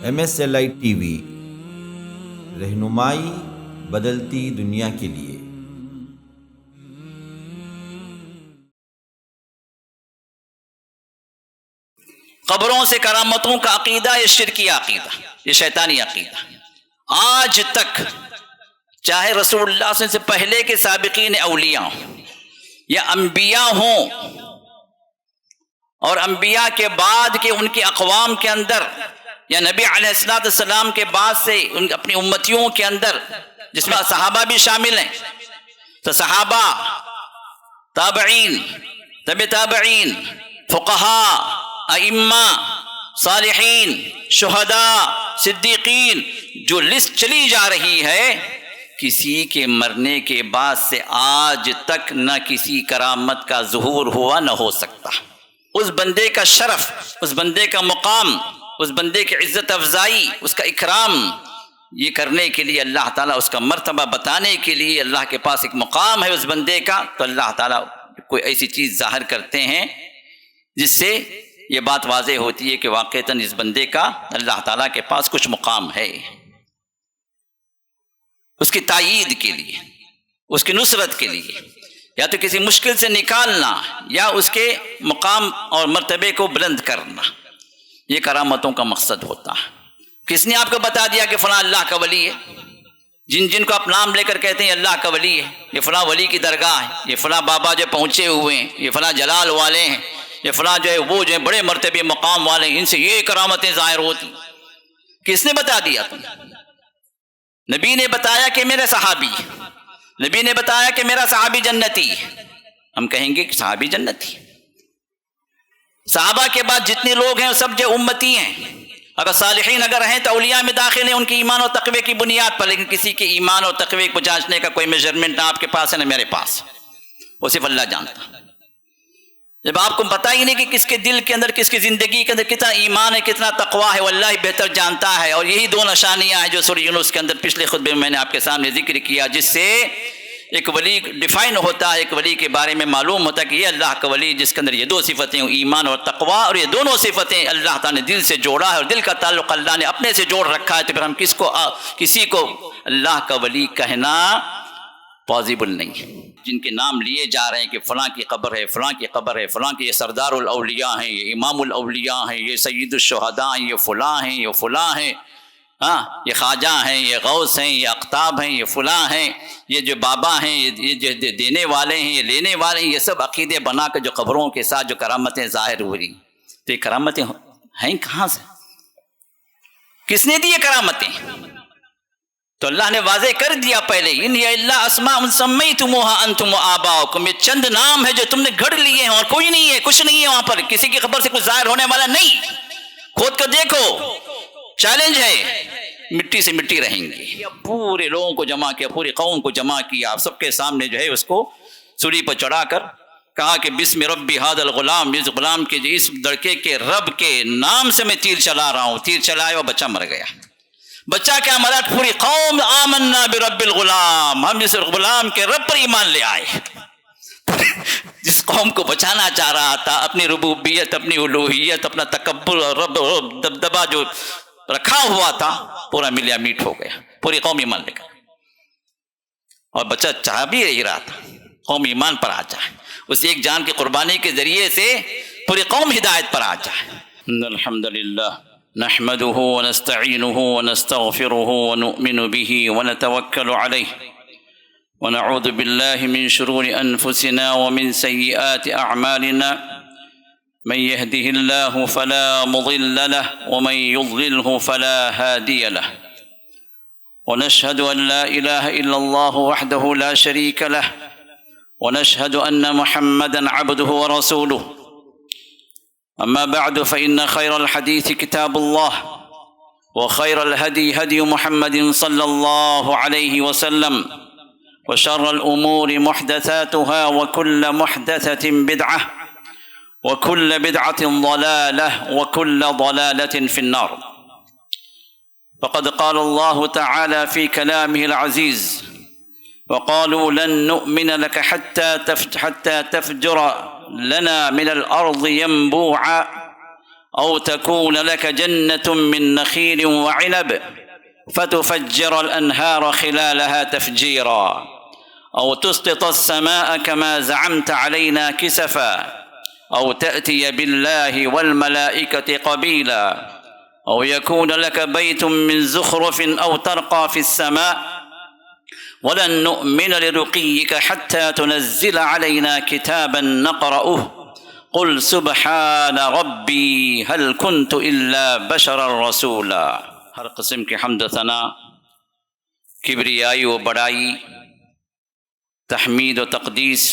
MSLI TV، رہنمائی بدلتی دنیا کے لیے۔ قبروں سے کرامتوں کا عقیدہ یہ شرکی عقیدہ، یہ شیطانی عقیدہ آج تک، چاہے رسول اللہ صلی اللہ علیہ وسلم سے پہلے کے سابقین اولیاء ہوں یا انبیاء ہوں، اور انبیاء کے بعد کے ان کی اقوام کے اندر، یا نبی علیہ السلام کے بعد سے اپنی امتیوں کے اندر، جس میں صحابہ بھی شامل ہیں، تو صحابہ، تابعین، تبع تابعین، فقہاء، ائمہ، صالحین، شہداء، صدیقین، جو لسٹ چلی جا رہی ہے، کسی کے مرنے کے بعد سے آج تک نہ کسی کرامت کا ظہور ہوا نہ ہو سکتا۔ اس بندے کا شرف، اس بندے کا مقام، اس بندے کی عزت افزائی، اس کا اکرام، یہ کرنے کے لیے اللہ تعالیٰ، اس کا مرتبہ بتانے کے لیے اللہ کے پاس ایک مقام ہے اس بندے کا، تو اللہ تعالیٰ کوئی ایسی چیز ظاہر کرتے ہیں جس سے یہ بات واضح ہوتی ہے کہ واقعتاً اس بندے کا اللہ تعالیٰ کے پاس کچھ مقام ہے، اس کی تائید کے لیے، اس کی نصرت کے لیے، یا تو کسی مشکل سے نکالنا، یا اس کے مقام اور مرتبے کو بلند کرنا، یہ کرامتوں کا مقصد ہوتا ہے۔ کس نے آپ کو بتا دیا کہ فلاں اللہ کا ولی ہے؟ جن کو آپ نام لے کر کہتے ہیں اللہ کا ولی ہے، یہ فلاں ولی کی درگاہ ہے، یہ فلاں بابا جو پہنچے ہوئے ہیں، یہ فلاں جلال والے ہیں، یہ فلاں جو ہے وہ جو ہے بڑے مرتبے مقام والے ہیں، ان سے یہ کرامتیں ظاہر ہوتی، کس نے بتا دیا تم؟ نبی نے بتایا کہ میرے صحابی، نبی نے بتایا کہ میرا صحابی جنتی، ہم کہیں گے کہ صحابی جنتی۔ صحابہ کے بعد جتنے لوگ ہیں وہ سب جو امتی ہیں، اگر صالحین اگر ہیں تو اولیاء میں داخل ہیں ان کی ایمان اور تقوی کی بنیاد پر، لیکن کسی کے ایمان اور تقوی کو جانچنے کا کوئی میجرمنٹ نہ آپ کے پاس ہے نہ میرے پاس، وہ صرف اللہ جانتا۔ جب آپ کو پتہ ہی نہیں کہ کس کے دل کے اندر، کس کی زندگی کے اندر کتنا ایمان ہے، کتنا تقوی ہے، وہ اللہ ہی بہتر جانتا ہے۔ اور یہی دو نشانیاں ہیں جو سورہ یونس کے اندر پچھلے خطبے میں میں نے آپ کے سامنے ذکر کیا، جس سے ایک ولی ڈیفائن ہوتا ہے، ایک ولی کے بارے میں معلوم ہوتا ہے کہ یہ اللہ کا ولی جس کے اندر یہ دو صفتیں، ایمان اور تقوی، اور یہ دونوں صفتیں اللہ تعالیٰ نے دل سے جوڑا ہے، اور دل کا تعلق اللہ نے اپنے سے جوڑ رکھا ہے، تو پھر ہم کسی کو اللہ کا ولی کہنا پازیبل نہیں ہے۔ جن کے نام لیے جا رہے ہیں کہ فلاں کی قبر ہے، فلاں کی قبر ہے، فلاں کی یہ سردار الاولیاء ہیں، یہ امام الاولیاء ہیں، یہ سید الشہداء ہیں، یہ فلاں ہیں، یہ فلاں ہیں، ہاں، یہ خواجہ ہیں، یہ غوث ہیں، یہ اقطاب ہیں، یہ فلاں ہیں، یہ جو بابا ہیں، یہ جو دینے والے ہیں، یہ لینے والے ہیں، یہ سب عقیدے بنا کر جو قبروں کے ساتھ جو کرامتیں ظاہر ہو رہی، تو یہ کرامتیں ہیں کہاں سے؟ کس نے دی یہ کرامتیں؟ تو اللہ نے واضح کر دیا پہلے، ان یہ اللہ اسماء سمیتموها انتم وآباؤکم، یہ چند نام ہے جو تم نے گھڑ لیے ہیں، اور کوئی نہیں ہے، کچھ نہیں ہے وہاں پر، کسی کی خبر سے کچھ ظاہر ہونے والا نہیں، کھود کر دیکھو، چیلنج ہے، مٹی سے مٹی رہیں گے۔ پورے لوگوں کو جمع کیا، پوری قوم کو جمع کیا، آپ سب کے سامنے جو ہے اس کو سولی پر چڑھا کر کہا کہ بسم ربی ھذا الغلام، اس غلام کے، اس لڑکے کے رب کے نام سے میں تیر چلا رہا ہوں۔ تیر چلایا اور بچہ مر گیا۔ بچہ کیا مرا؟ پوری قوم آمنا برب الغلام، ہم اس غلام کے رب پر ایمان لے آئے۔ جس قوم کو بچانا چاہ رہا تھا، اپنی ربوبیت، اپنی الوہیت، اپنا تکبر اور رب دبدبہ جو رکھا ہوا تھا، پورا ملیا میٹ ہو گیا، پوری قوم ایمان لے کر، اور بچہ چاہ بھی یہی رہا تھا قوم ایمان پر آ جائے، اس ایک جان کی قربانی کے ذریعے سے پوری قوم ہدایت پر آ جائے۔ الحمدللہ نحمده ونستعینه ونستغفره ونؤمن به ونتوکل علیہ ونعوذ باللہ من شرور انفسنا ومن سیئات اعمالنا، من يهده الله فلا مضل له ومن يضلله فلا هادي له، ونشهد أن لا إله إلا الله وحده لا شريك له، ونشهد أن محمدا عبده ورسوله، أما بعد فإن خير الحديث كتاب الله، وخير الهدي هدي محمد صلى الله عليه وسلم، وشر الأمور محدثاتها وكل محدثة بدعة وكل بدعة ضلالة وكل ضلالة في النار۔ فقد قال الله تعالى في كلامه العزيز: وقالوا لن نؤمن لك حتى تفجر لنا من الأرض ينبوعا أو تكون لك جنة من نخيل وعنب فتفجر الأنهار خلالها تفجيرا أو تسقط السماء كما زعمت علينا كسفا أو تأتي بالله والملائكة قبيلا أو يكون لك بيت من زخرف أو ترقى في السماء ولن نؤمن لرقيك حتى تنزل علينا كتابا نقرأه قل سبحان ربي هل كنت إلا بشرا رسولا۔ ہر قسم کی حمد و ثنا، کبریائی و بڑائی، تحمید و تقدیس،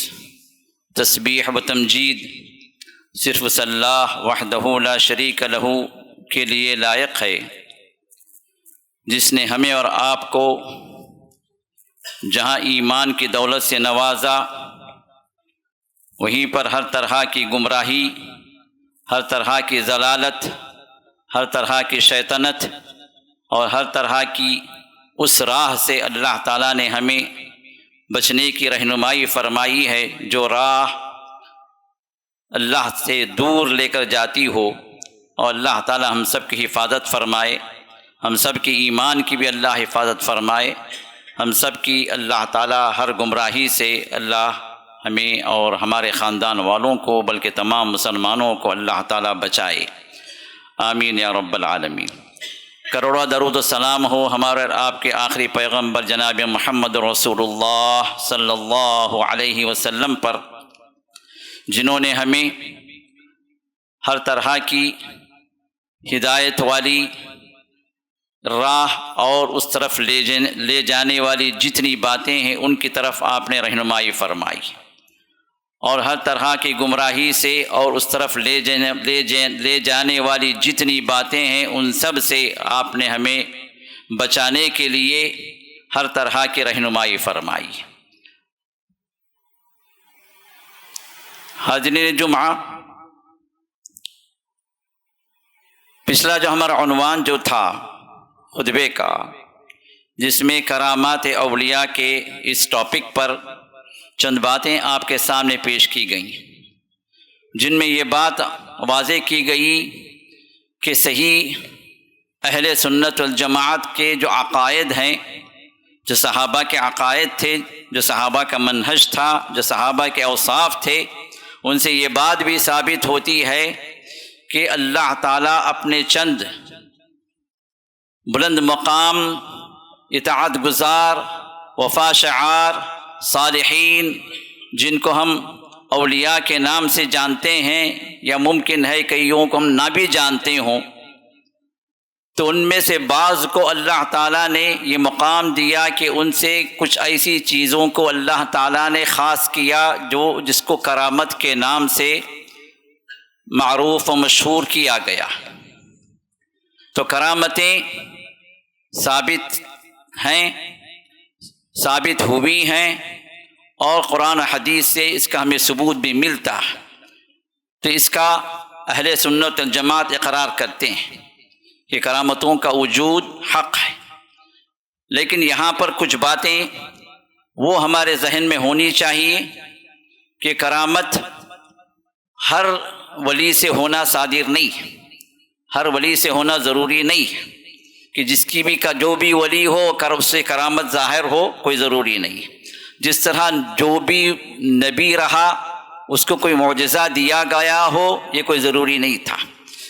تسبیح و تمجید صرف اس اللہ وحدہ لا شریک لہ کے لیے لائق ہے، جس نے ہمیں اور آپ کو جہاں ایمان کی دولت سے نوازا، وہیں پر ہر طرح کی گمراہی، ہر طرح کی ضلالت، ہر طرح کی شیطنت اور ہر طرح کی اس راہ سے اللہ تعالیٰ نے ہمیں بچنے کی رہنمائی فرمائی ہے، جو راہ اللہ سے دور لے کر جاتی ہو، اور اللہ تعالیٰ ہم سب کی حفاظت فرمائے، ہم سب کی ایمان کی بھی اللہ حفاظت فرمائے، ہم سب کی اللہ تعالیٰ ہر گمراہی سے اللہ ہمیں اور ہمارے خاندان والوں کو بلکہ تمام مسلمانوں کو اللہ تعالیٰ بچائے، آمین یا رب العالمین۔ کروڑا درود و سلام ہو ہمارے اور آپ کے آخری پیغمبر جناب محمد رسول اللہ صلی اللہ علیہ وسلم پر، جنہوں نے ہمیں ہر طرح کی ہدایت والی راہ اور اس طرف لے جانے والی جتنی باتیں ہیں ان کی طرف آپ نے رہنمائی فرمائی، اور ہر طرح کی گمراہی سے اور اس طرف لے جانے والی جتنی باتیں ہیں ان سب سے آپ نے ہمیں بچانے کے لیے ہر طرح کی رہنمائی فرمائی۔ حاضرین جمعہ، پچھلا جو ہمارا عنوان جو تھا خطبے کا، جس میں کرامات اولیاء کے اس ٹاپک پر چند باتیں آپ کے سامنے پیش کی گئیں، جن میں یہ بات واضح کی گئی کہ صحیح اہل سنت والجماعت کے جو عقائد ہیں، جو صحابہ کے عقائد تھے، جو صحابہ کا منہج تھا، جو صحابہ کے اوصاف تھے، ان سے یہ بات بھی ثابت ہوتی ہے کہ اللہ تعالیٰ اپنے چند بلند مقام، اطاعت گزار، وفا شعار صالحین، جن کو ہم اولیاء کے نام سے جانتے ہیں، یا ممکن ہے کئیوں کو ہم نہ بھی جانتے ہوں، تو ان میں سے بعض کو اللہ تعالیٰ نے یہ مقام دیا کہ ان سے کچھ ایسی چیزوں کو اللہ تعالیٰ نے خاص کیا جس کو کرامت کے نام سے معروف و مشہور کیا گیا۔ تو کرامتیں ثابت ہیں، ثابت ہوئی ہیں، اور قرآن و حدیث سے اس کا ہمیں ثبوت بھی ملتا ہے، تو اس کا اہل سنت والجماعت اقرار کرتے ہیں کہ کرامتوں کا وجود حق ہے۔ لیکن یہاں پر کچھ باتیں وہ ہمارے ذہن میں ہونی چاہیے کہ کرامت ہر ولی سے ہونا صادر نہیں، ہر ولی سے ہونا ضروری نہیں، کہ جس کی بھی جو بھی ولی ہو اس سے کرامت ظاہر ہو، کوئی ضروری نہیں۔ جس طرح جو بھی نبی رہا اس کو کوئی معجزہ دیا گیا ہو، یہ کوئی ضروری نہیں تھا۔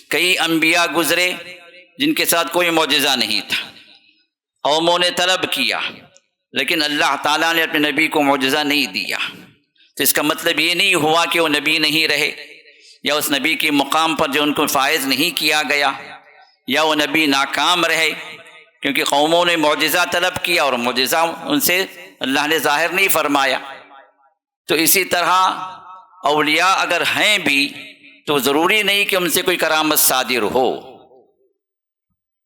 کئی انبیاء گزرے جن کے ساتھ کوئی معجزہ نہیں تھا، قوموں نے طلب کیا، لیکن اللہ تعالیٰ نے اپنے نبی کو معجزہ نہیں دیا، تو اس کا مطلب یہ نہیں ہوا کہ وہ نبی نہیں رہے، یا اس نبی کے مقام پر جو ان کو فائز نہیں کیا گیا، یا وہ نبی ناکام رہے، کیونکہ قوموں نے معجزہ طلب کیا اور معجزہ ان سے اللہ نے ظاہر نہیں فرمایا۔ تو اسی طرح اولیاء اگر ہیں بھی تو ضروری نہیں کہ ان سے کوئی کرامت صادر ہو۔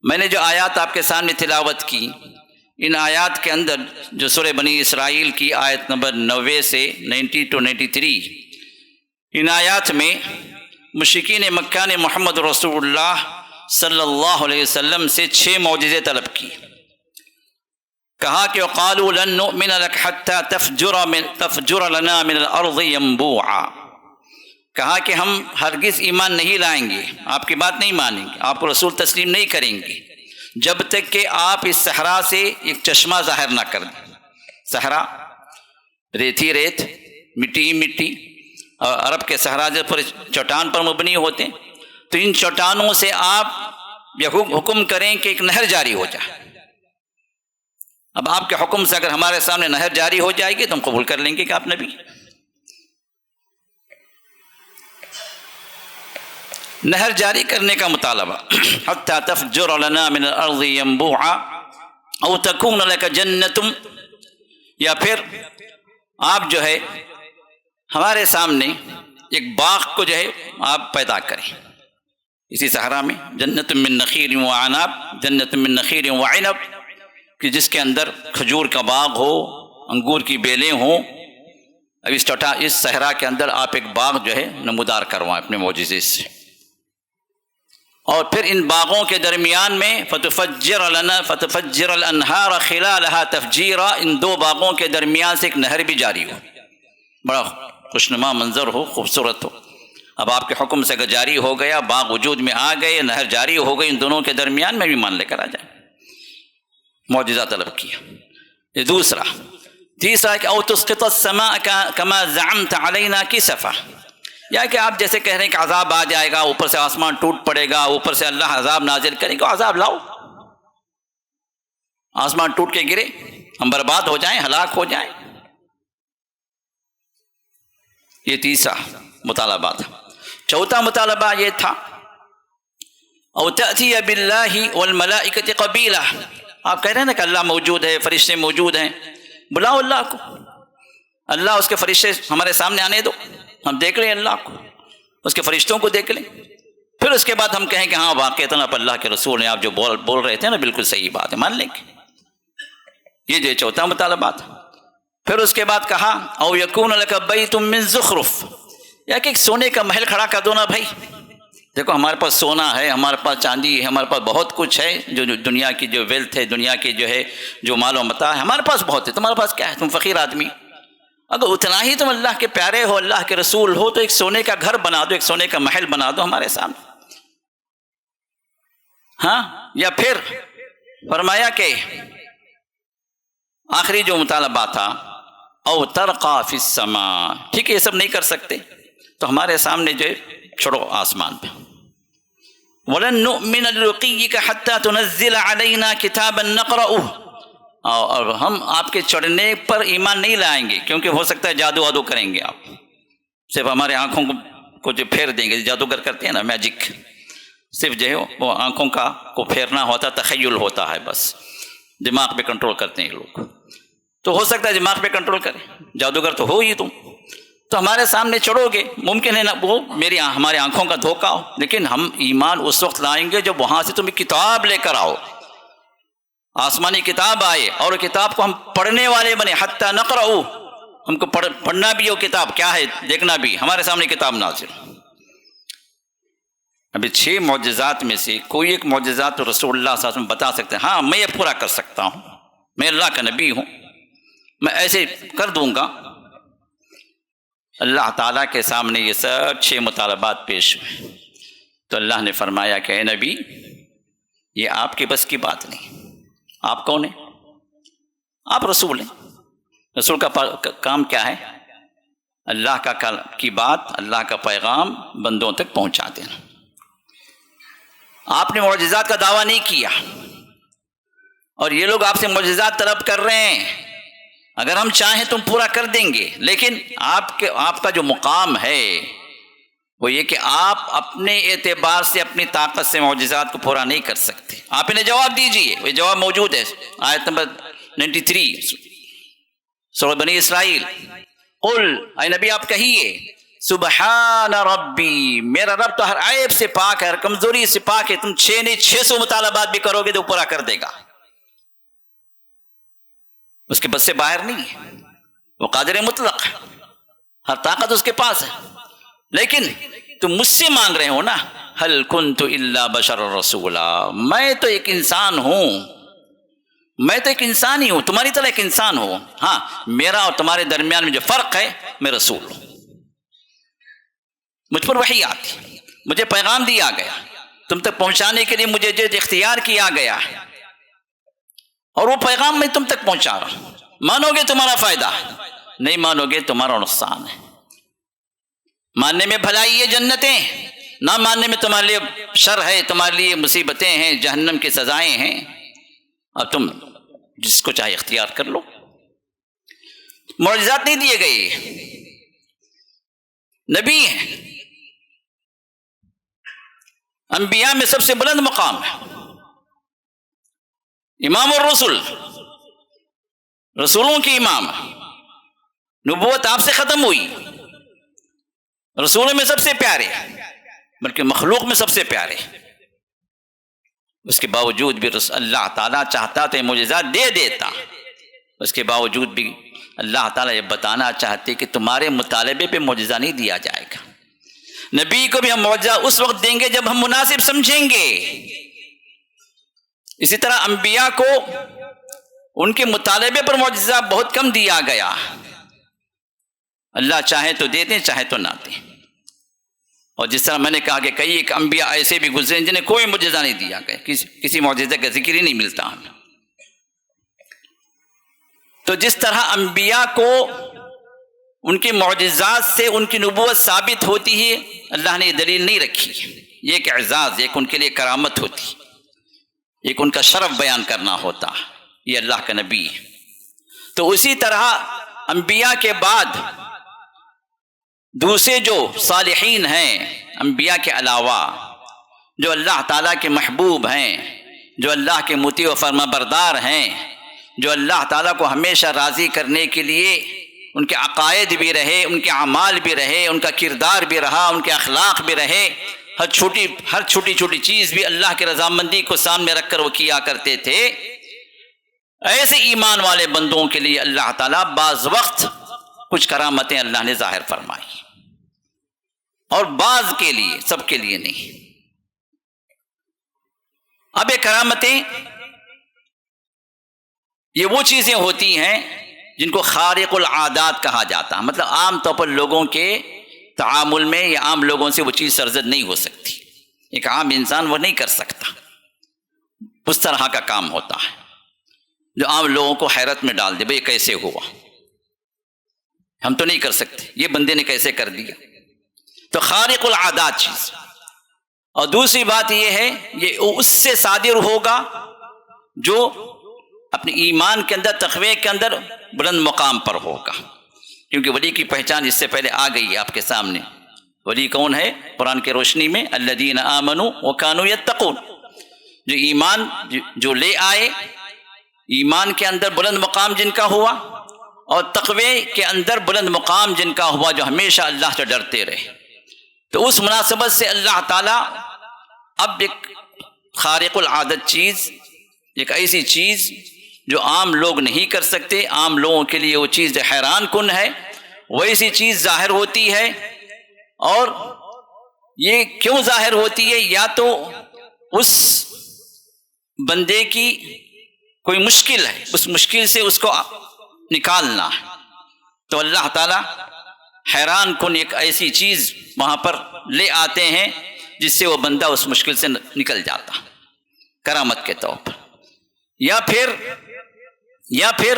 میں نے جو آیات آپ کے سامنے تلاوت کی، ان آیات کے اندر جو سورہ بنی اسرائیل کی آیت نمبر 90 سے 90 to 93، ان آیات میں مشرکین مکہ نے محمد رسول اللہ صلی اللہ علیہ وسلم سے 6 معجزے طلب کی۔ کہا کہ وقالوا لن نؤمن لك حتى تفجر لنا من الارض ينبوعا، کہا کہ ہم ہرگز ایمان نہیں لائیں گے، آپ کی بات نہیں مانیں گے، آپ کو رسول تسلیم نہیں کریں گے جب تک کہ آپ اس صحرا سے ایک چشمہ ظاہر نہ کر دیں۔ صحرا ریت ہی ریت، مٹی ہی مٹی، اور عرب کے صحرا جو پر چٹان پر مبنی ہوتے ہیں، تو ان چٹانوں سے آپ یہ حکم کریں کہ ایک نہر جاری ہو جائے۔ اب آپ کے حکم سے اگر ہمارے سامنے نہر جاری ہو جائے گی تو ہم قبول کر لیں گے کہ آپ نبی۔ نہر جاری کرنے کا مطالبہ، حتی تفجر لنا من الارض ينبوعا او تکون لک جنت، یا پھر آپ جو ہے ہمارے سامنے ایک باغ کو جو ہے آپ پیدا کریں اسی صحرا میں، جنت من نخیل وعنب، جنت من نخیل وعنب، کہ جس کے اندر کھجور کا باغ ہو، انگور کی بیلیں ہوں۔ اب اس صحرا کے اندر آپ ایک باغ جو ہے نمودار کروائیں اپنے معجزے سے، اور پھر ان باغوں کے درمیان میں فتفجر الانہار خلالها تفجیرا، ان دو باغوں کے درمیان سے ایک نہر بھی جاری ہو، بڑا خوشنما منظر ہو، خوبصورت ہو۔ اب آپ کے حکم سے اگر جاری ہو گیا، باغ وجود میں آ گئے، نہر جاری ہو گئی، ان دونوں کے درمیان میں بھی مان لے کر آ جائے، معجزہ طلب کیا۔ یہ دوسرا۔ تیسرا کہ او تسقط السماء کما زعمت علینا کسفا، یا کہ آپ جیسے کہہ رہے ہیں کہ عذاب آ جائے گا، اوپر سے آسمان ٹوٹ پڑے گا، اوپر سے اللہ عذاب نازل کرے گا، عذاب لاؤ، آسمان ٹوٹ کے گرے، ہم برباد ہو جائیں، ہلاک ہو جائیں۔ یہ تیسرا مطالبہ تھا۔ چوتھا مطالبہ یہ تھا او تأتی باللہ والملائکۃ قبیلہ، آپ کہہ رہے ہیں نا کہ اللہ موجود ہے، فرشتے موجود ہیں، بلاؤ اللہ کو، اللہ اس کے فرشتے ہمارے سامنے آنے دو، ہم دیکھ لیں اللہ کو، اس کے فرشتوں کو دیکھ لیں، پھر اس کے بعد ہم کہیں کہ ہاں واقعتاً آپ اللہ کے رسول ہیں، آپ جو بول رہے تھے نا بالکل صحیح بات ہے، مان لیں گے۔ یہ جو چوتھا مطالبہ تھا۔ پھر اس کے بعد کہا او یکون لک بیت من زخرف، یا کہ ایک سونے کا محل کھڑا کر دو نا بھائی، دیکھو ہمارے پاس سونا ہے، ہمارے پاس چاندی ہے، ہمارے پاس بہت کچھ ہے، جو دنیا کی جو ویلتھ ہے، دنیا کی جو ہے جو مال و متاع ہے، ہمارے پاس بہت ہے، تمہارے پاس کیا ہے، تم فقیر آدمی، اگر اتنا ہی تم اللہ کے پیارے ہو، اللہ کے رسول ہو، تو ایک سونے کا گھر بنا دو، ایک سونے کا محل بنا دو ہمارے سامنے۔ ہاں، یا پھر فرمایا کہ آخری جو مطالبہ تھا او ترقا فی السماء، ٹھیک ہے یہ سب نہیں کر سکتے تو ہمارے سامنے جو ہے چھوڑو آسمان پہ، وَلَن نُؤْمِنَ لِرُقِيِّكَ حَتَّى تُنَزِّلَ عَلَيْنَا كِتَابًا نَقْرَؤُهُ، اور ہم آپ کے چڑھنے پر ایمان نہیں لائیں گے، کیونکہ ہو سکتا ہے جادو وادو کریں گے آپ، صرف ہمارے آنکھوں کو جو پھیر دیں گے، جادوگر کرتے ہیں نا میجک، صرف جو ہے وہ آنکھوں کو پھیرنا ہوتا، تخیل ہوتا ہے، بس دماغ پہ کنٹرول کرتے ہیں لوگ، تو ہو سکتا ہے دماغ پہ کنٹرول کریں، جادوگر تو ہو ہی تم، تو ہمارے سامنے چڑھو گے، ممکن ہے نا وہ ہمارے آنکھوں کا دھوکہ ہو، لیکن ہم ایمان اس وقت لائیں گے جب وہاں سے تم ایک کتاب لے کر آؤ، آسمانی کتاب آئے اور کتاب کو ہم پڑھنے والے بنے، حتی نقرأ، ہم کو پڑھنا بھی ہو، کتاب کیا ہے دیکھنا بھی، ہمارے سامنے کتاب نازل۔ ابھی 6 معجزات میں سے کوئی ایک معجزات تو رسول اللہ صلی اللہ علیہ وسلم بتا سکتے ہیں، ہاں میں یہ پورا کر سکتا ہوں، میں اللہ کا نبی ہوں، میں ایسے کر دوں گا۔ اللہ تعالیٰ کے سامنے یہ سب 6 مطالبات پیش ہوئے تو اللہ نے فرمایا کہ اے نبی یہ آپ کے بس کی بات نہیں، آپ کون ہیں؟ آپ رسول ہیں، رسول کا کام کیا ہے؟ اللہ کی بات، اللہ کا پیغام بندوں تک پہنچا دینا۔ آپ نے معجزات کا دعویٰ نہیں کیا اور یہ لوگ آپ سے معجزات طلب کر رہے ہیں، اگر ہم چاہیں تم پورا کر دیں گے، لیکن آپ کا جو مقام ہے وہ یہ کہ آپ اپنے اعتبار سے، اپنی طاقت سے معجزات کو پورا نہیں کر سکتے۔ آپ انہیں جواب دیجئے، وہ جواب موجود ہے آیت نمبر 93 سورہ بنی اسرائیل، قل، اے نبی آپ کہیے، سبحان ربی، میرا رب تو ہر عیب سے پاک ہے، ہر کمزوری سے پاک ہے، تم 6 نہیں 600 مطالبات بھی کرو گے تو پورا کر دے گا، اس کے بس سے باہر نہیں ہے، وہ قادر مطلق ہے، ہر طاقت اس کے پاس ہے، لیکن تم مجھ سے مانگ رہے ہو نا، هل كنت الا بشر رسولا، میں تو ایک انسان ہوں، میں تو ایک انسان ہی ہوں، تمہاری طرح ایک انسان ہوں، ہاں میرا اور تمہارے درمیان میں جو فرق ہے، میں رسول ہوں، مجھ پر وحی آتی، مجھے پیغام دیا گیا، تم تک پہنچانے کے لیے مجھے جو اختیار کیا گیا ہے، اور وہ پیغام میں تم تک پہنچا رہا ہوں۔ مانو گے تمہارا فائدہ، نہیں مانو گے تمہارا نقصان ہے۔ ماننے میں بھلائی ہے جنتیں، نہ ماننے میں تمہارے لیے شر ہے، تمہارے لیے مصیبتیں ہیں، جہنم کی سزائیں ہیں، اور تم جس کو چاہے اختیار کر لو۔ معجزات نہیں دیے گئے، نبی ہیں، انبیاء میں سب سے بلند مقام ہے، امام الرسل، رسولوں کی امام، نبوت آپ سے ختم ہوئی، رسولوں میں سب سے پیارے، بلکہ مخلوق میں سب سے پیارے، اس کے باوجود بھی اللہ تعالیٰ چاہتا تو یہ معجزات دے دیتا، اس کے باوجود بھی اللہ تعالیٰ یہ بتانا چاہتے کہ تمہارے مطالبے پہ معجزہ نہیں دیا جائے گا۔ نبی کو بھی ہم معجزہ اس وقت دیں گے جب ہم مناسب سمجھیں گے۔ اسی طرح انبیاء کو ان کے مطالبے پر معجزہ بہت کم دیا گیا، اللہ چاہے تو دے دیں، چاہے تو نہ دیں۔ اور جس طرح میں نے کہا کہ کئی ایک انبیاء ایسے بھی گزرے جنہیں کوئی معجزہ نہیں دیا گیا، کسی معجزے کا ذکر ہی نہیں ملتا ہمیں۔ تو جس طرح انبیاء کو ان کے معجزات سے ان کی نبوت ثابت ہوتی ہے، اللہ نے یہ دلیل نہیں رکھی، یہ ایک اعزاز، ایک ان کے لیے کرامت ہوتی، ایک ان کا شرف بیان کرنا ہوتا، یہ اللہ کا نبی ہے۔ تو اسی طرح انبیاء کے بعد دوسرے جو صالحین ہیں انبیاء کے علاوہ، جو اللہ تعالیٰ کے محبوب ہیں، جو اللہ کے مطیع و فرما بردار ہیں، جو اللہ تعالیٰ کو ہمیشہ راضی کرنے کے لیے ان کے عقائد بھی رہے، ان کے اعمال بھی رہے، ان کا کردار بھی رہا، ان کے اخلاق بھی رہے، ہر چھوٹی چھوٹی چیز بھی اللہ کی رضامندی کو سامنے رکھ کر وہ کیا کرتے تھے، ایسے ایمان والے بندوں کے لیے اللہ تعالیٰ بعض وقت کچھ کرامتیں اللہ نے ظاہر فرمائی، اور بعض کے لیے، سب کے لیے نہیں۔ اب یہ کرامتیں یہ وہ چیزیں ہوتی ہیں جن کو خارق العادات کہا جاتا ہے، مطلب عام طور پر لوگوں کے تعامل میں یا عام لوگوں سے وہ چیز سرزد نہیں ہو سکتی، ایک عام انسان وہ نہیں کر سکتا، اس طرح کا کام ہوتا ہے جو عام لوگوں کو حیرت میں ڈال دے، بھئی کیسے ہوا، ہم تو نہیں کر سکتے، یہ بندے نے کیسے کر دیا۔ تو خارق العادات چیز، اور دوسری بات یہ ہے یہ اس سے صادر ہوگا جو اپنے ایمان کے اندر، تقوی کے اندر بلند مقام پر ہوگا، کیونکہ ولی کی پہچان اس سے پہلے آ گئی ہے آپ کے سامنے۔ ولی کون ہے قرآن کی روشنی میں؟ الذین آمنوا وکانوا یتقون، جو ایمان جو لے آئے، ایمان کے اندر بلند مقام جن کا ہوا، اور تقوی کے اندر بلند مقام جن کا ہوا، جو ہمیشہ اللہ سے ڈرتے رہے۔ تو اس مناسبت سے اللہ تعالیٰ اب ایک خارق العادت چیز، ایک ایسی چیز جو عام لوگ نہیں کر سکتے، عام لوگوں کے لیے وہ چیز حیران کن ہے، ویسی چیز ظاہر ہوتی ہے۔ اور یہ کیوں ظاہر ہوتی ہے؟ یا تو اس بندے کی کوئی مشکل ہے، اس مشکل سے اس کو نکالنا ہے، تو اللہ تعالیٰ حیران کن ایک ایسی چیز وہاں پر لے آتے ہیں جس سے وہ بندہ اس مشکل سے نکل جاتا، کرامت کے طور پر۔ یا پھر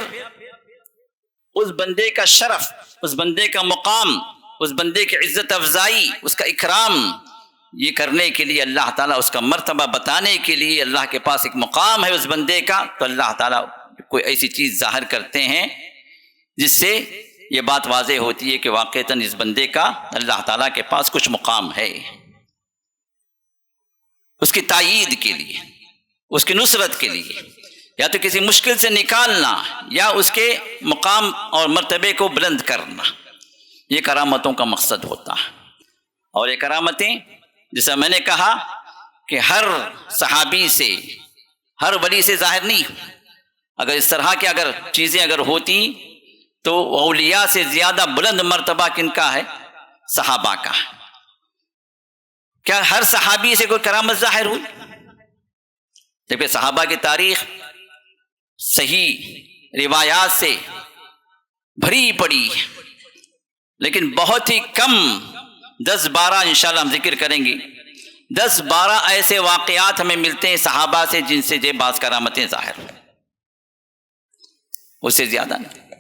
اس بندے کا شرف، اس بندے کا مقام، اس بندے کی عزت افزائی، اس کا اکرام، یہ کرنے کے لیے اللہ تعالیٰ اس کا مرتبہ بتانے کے لیے اللہ کے پاس ایک مقام ہے اس بندے کا، تو اللہ تعالیٰ کوئی ایسی چیز ظاہر کرتے ہیں جس سے یہ بات واضح ہوتی ہے کہ واقعتاً اس بندے کا اللہ تعالیٰ کے پاس کچھ مقام ہے، اس کی تائید کے لیے، اس کی نصرت کے لیے، یا تو کسی مشکل سے نکالنا، یا اس کے مقام اور مرتبے کو بلند کرنا، یہ کرامتوں کا مقصد ہوتا ہے۔ اور یہ کرامتیں جیسا میں نے کہا کہ ہر صحابی سے، ہر ولی سے ظاہر نہیں، اگر اس طرح کی اگر چیزیں اگر ہوتی تو اولیاء سے زیادہ بلند مرتبہ کن کا ہے؟ صحابہ کا۔ کیا ہر صحابی سے کوئی کرامت ظاہر ہوئی؟ جبکہ صحابہ کی تاریخ صحیح روایات سے بھری پڑی، لیکن بہت ہی کم 10-12 انشاءاللہ ہم ذکر کریں گے. 10-12 ایسے واقعات ہمیں ملتے ہیں صحابہ سے جن سے جو بعض کرامتیں ظاہر ہیں، اس سے زیادہ نہیں،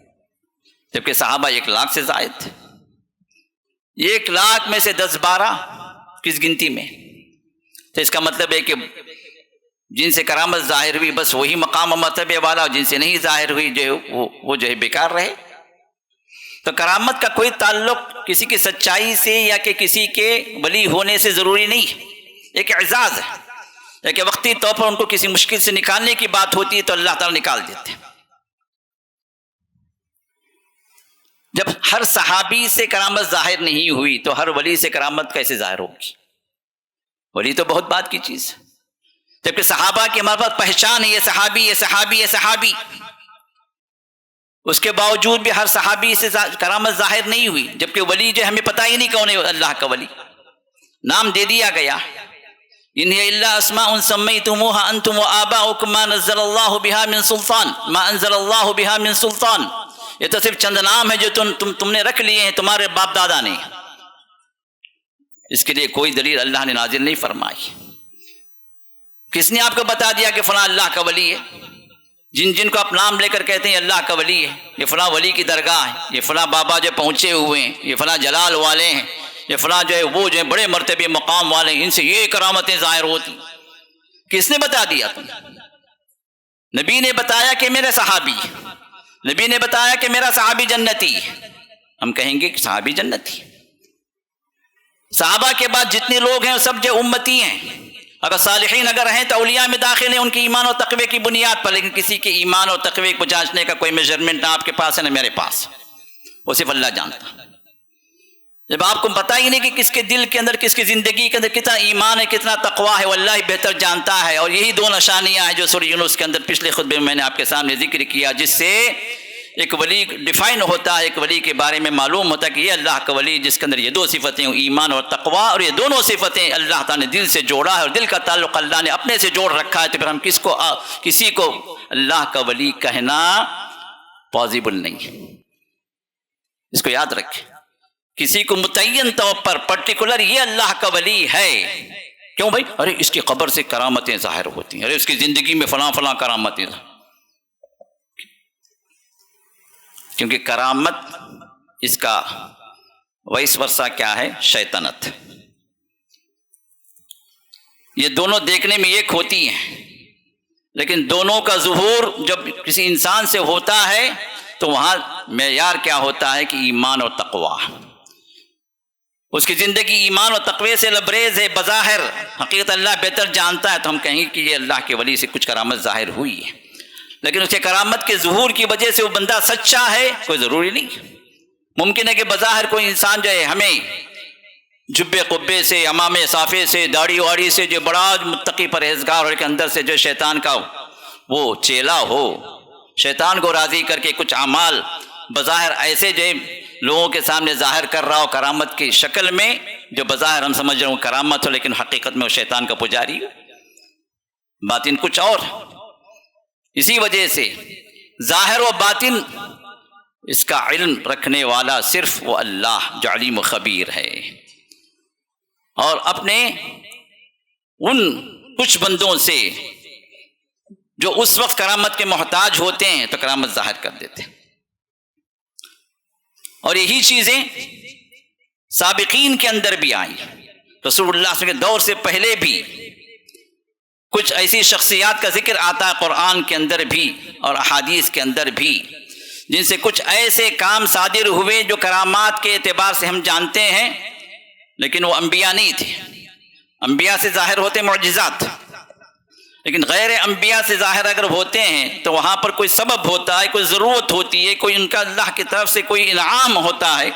جبکہ صحابہ 1,00,000 سے زائد تھے. 1,00,000 میں سے 10-12 کس گنتی میں؟ تو اس کا مطلب ہے کہ جن سے کرامت ظاہر ہوئی بس وہی مقام و مرتبے والا، اور جن سے نہیں ظاہر ہوئی وہ جو ہے بیکار رہے. تو کرامت کا کوئی تعلق کسی کی سچائی سے یا کہ کسی کے ولی ہونے سے ضروری نہیں، ایک اعزاز ہے کہ وقتی طور پر ان کو کسی مشکل سے نکالنے کی بات ہوتی ہے تو اللہ تعالیٰ نکال دیتے ہیں. جب ہر صحابی سے کرامت ظاہر نہیں ہوئی تو ہر ولی سے کرامت کیسے ظاہر ہوگی؟ ولی تو بہت بات کی چیز ہے، جبکہ صحابہ کی ہمارے پاس پہچان ہے، یہ صحابی، یہ صحابی، یہ صحابی، اس کے باوجود بھی ہر صحابی سے کرامت ظاہر نہیں ہوئی. جبکہ ولی جو ہمیں پتہ ہی نہیں کون ہے اللہ کا ولی، نام دے دیا گیا، ان هي الا اسماء سميتموها انتم وآباؤكم ما نزل الله بها من سلطان، ما انزل الله بها من سلطان. یہ تو صرف چند نام ہے جو تم نے رکھ لیے ہیں تمہارے باپ دادا نے، اس کے لیے کوئی دلیل اللہ نے نازل نہیں فرمائی. کس نے آپ کو بتا دیا کہ فلاں اللہ کا ولی ہے؟ جن کو آپ نام لے کر کہتے ہیں اللہ کا ولی ہے، یہ فلاں ولی کی درگاہ ہے، یہ فلاں بابا جو پہنچے ہوئے ہیں، یہ فلاں جلال والے ہیں، یہ فلاں جو ہے وہ جو ہے بڑے مرتبے مقام والے ہیں، ان سے یہ کرامتیں ظاہر ہوتی. کس نے بتا دیا تم؟ نبی نے بتایا کہ میرے صحابی، نبی نے بتایا کہ میرا صحابی جنتی. ہم کہیں گے کہ صحابی جنتی. صحابہ کے بعد جتنے لوگ ہیں وہ سب جو امتی ہیں، اگر صالحین اگر ہیں تو اولیاء میں داخل ہیں ان کی ایمان اور تقوی کی بنیاد پر، لیکن کسی کے ایمان اور تقوی کو جانچنے کا کوئی میجرمنٹ نہ آپ کے پاس ہے نہ میرے پاس، وہ صرف اللہ جانتا. جب آپ کو پتہ ہی نہیں کہ کس کے دل کے اندر، کس کی زندگی کے اندر کتنا ایمان ہے، کتنا تقویٰ ہے، وہ اللہ ہی بہتر جانتا ہے. اور یہی 2 نشانیاں ہیں جو سورہ یونس کے اندر پچھلے خطبے میں میں نے آپ کے سامنے ذکر کیا، جس سے ایک ولی ڈیفائن ہوتا ہے، ایک ولی کے بارے میں معلوم ہوتا ہے کہ یہ اللہ کا ولی جس کے اندر یہ 2 صفتیں، ایمان اور تقویٰ، اور یہ دونوں صفتیں اللہ تعالیٰ نے دل سے جوڑا ہے، اور دل کا تعلق اللہ نے اپنے سے جوڑ رکھا ہے. تو پھر ہم کسی کو اللہ کا ولی کہنا پاسبل نہیں. اس کو یاد رکھیں، کسی کو متعین طور پر پرٹیکولر یہ اللہ کا ولی ہے، کیوں بھائی؟ ارے اس کی قبر سے کرامتیں ظاہر ہوتی ہیں، ارے اس کی زندگی میں فلاں فلاں کرامتیں. کیونکہ کرامت اس کا وائس ورثہ کیا ہے؟ شیطنت. یہ دونوں دیکھنے میں ایک ہوتی ہیں، لیکن دونوں کا ظہور جب کسی انسان سے ہوتا ہے تو وہاں معیار کیا ہوتا ہے کہ ایمان اور تقویٰ. اس کی زندگی ایمان اور تقوی سے لبریز ہے، بظاہر حقیقت اللہ بہتر جانتا ہے، تو ہم کہیں کہ یہ اللہ کے ولی سے کچھ کرامت ظاہر ہوئی ہے. لیکن اس کے کرامت کے ظہور کی وجہ سے وہ بندہ سچا ہے کوئی ضروری نہیں. ممکن ہے کہ بظاہر کوئی انسان جو ہے ہمیں جبے قبے سے، امامے صافے سے، داڑھی واڑی سے جو بڑا متقی پرہیزگار اور کے اندر سے جو شیطان کا وہ چیلا ہو، شیطان کو راضی کر کے کچھ اعمال بظاہر ایسے جو لوگوں کے سامنے ظاہر کر رہا ہو کرامت کی شکل میں، جو بظاہر ہم سمجھ رہے ہوں کرامت ہو لیکن حقیقت میں وہ شیطان کا پجاری ہو، باطن کچھ اور. اسی وجہ سے ظاہر و باطن اس کا علم رکھنے والا صرف وہ اللہ جو علیم و خبیر ہے، اور اپنے ان کچھ بندوں سے جو اس وقت کرامت کے محتاج ہوتے ہیں تو کرامت ظاہر کر دیتے ہیں. اور یہی چیزیں سابقین کے اندر بھی آئیں. رسول اللہ صلی اللہ علیہ وسلم کے دور سے پہلے بھی کچھ ایسی شخصیات کا ذکر آتا ہے قرآن کے اندر بھی اور احادیث کے اندر بھی، جن سے کچھ ایسے کام صادر ہوئے جو کرامات کے اعتبار سے ہم جانتے ہیں، لیکن وہ انبیاء نہیں تھے. انبیاء سے ظاہر ہوتے معجزات، لیکن غیر انبیاء سے ظاہر اگر ہوتے ہیں تو وہاں پر کوئی سبب ہوتا ہے، کوئی ضرورت ہوتی ہے، کوئی ان کا اللہ کی طرف سے کوئی انعام ہوتا ہے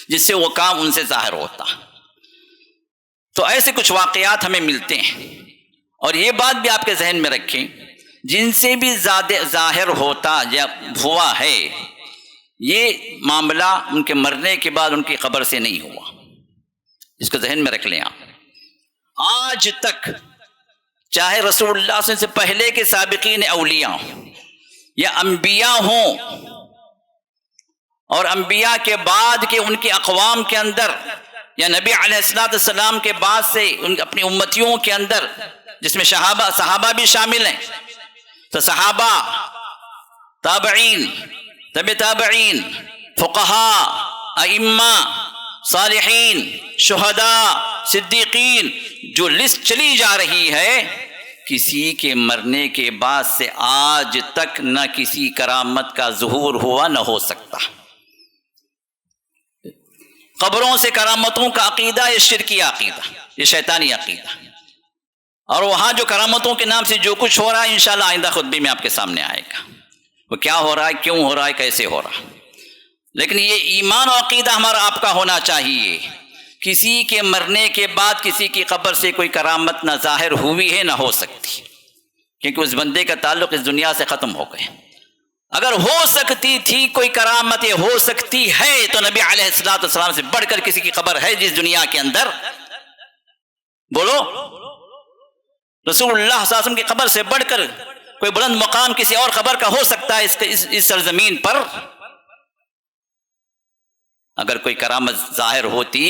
جس سے وہ کام ان سے ظاہر ہوتا. تو ایسے کچھ واقعات ہمیں ملتے ہیں. اور یہ بات بھی آپ کے ذہن میں رکھیں، جن سے بھی زیادہ ظاہر ہوتا یا ہوا ہے، یہ معاملہ ان کے مرنے کے بعد ان کی قبر سے نہیں ہوا. اس کو ذہن میں رکھ لیں آپ. آج تک چاہے رسول اللہ صلی اللہ علیہ وسلم سے پہلے کے سابقین اولیاء ہوں یا انبیاء ہوں، اور انبیاء کے بعد کے ان کے اقوام کے اندر یا نبی علیہ السلام کے بعد سے اپنی امتیوں کے اندر، جس میں صحابہ بھی شامل ہیں، تو صحابہ، تابعین، تبع تابعین، فقہاء، ائمہ، صالحین، شہداء، صدیقین، جو لسٹ چلی جا رہی ہے، کسی کے مرنے کے بعد سے آج تک نہ کسی کرامت کا ظہور ہوا نہ ہو سکتا۔ قبروں سے کرامتوں کا عقیدہ یہ شرکی عقیدہ، یہ شیطانی عقیدہ، اور وہاں جو کرامتوں کے نام سے جو کچھ ہو رہا ہے انشاءاللہ آئندہ خطبے میں آپ کے سامنے آئے گا، وہ کیا ہو رہا ہے، کیوں ہو رہا ہے، کیسے ہو رہا ہے۔ لیکن یہ ایمان و عقیدہ ہمارا آپ کا ہونا چاہیے، کسی کے مرنے کے بعد کسی کی قبر سے کوئی کرامت نہ ظاہر ہوئی ہے نہ ہو سکتی، کیونکہ اس بندے کا تعلق اس دنیا سے ختم ہو گئے۔ اگر ہو سکتی تھی کوئی کرامت ہو سکتی ہے تو نبی علیہ السلام سے بڑھ کر کسی کی قبر ہے جس دنیا کے اندر؟ بولو، رسول اللہ صلی اللہ علیہ وسلم کی قبر سے بڑھ کر کوئی بلند مقام کسی اور قبر کا ہو سکتا ہے اس سرزمین پر؟ اگر کوئی کرامت ظاہر ہوتی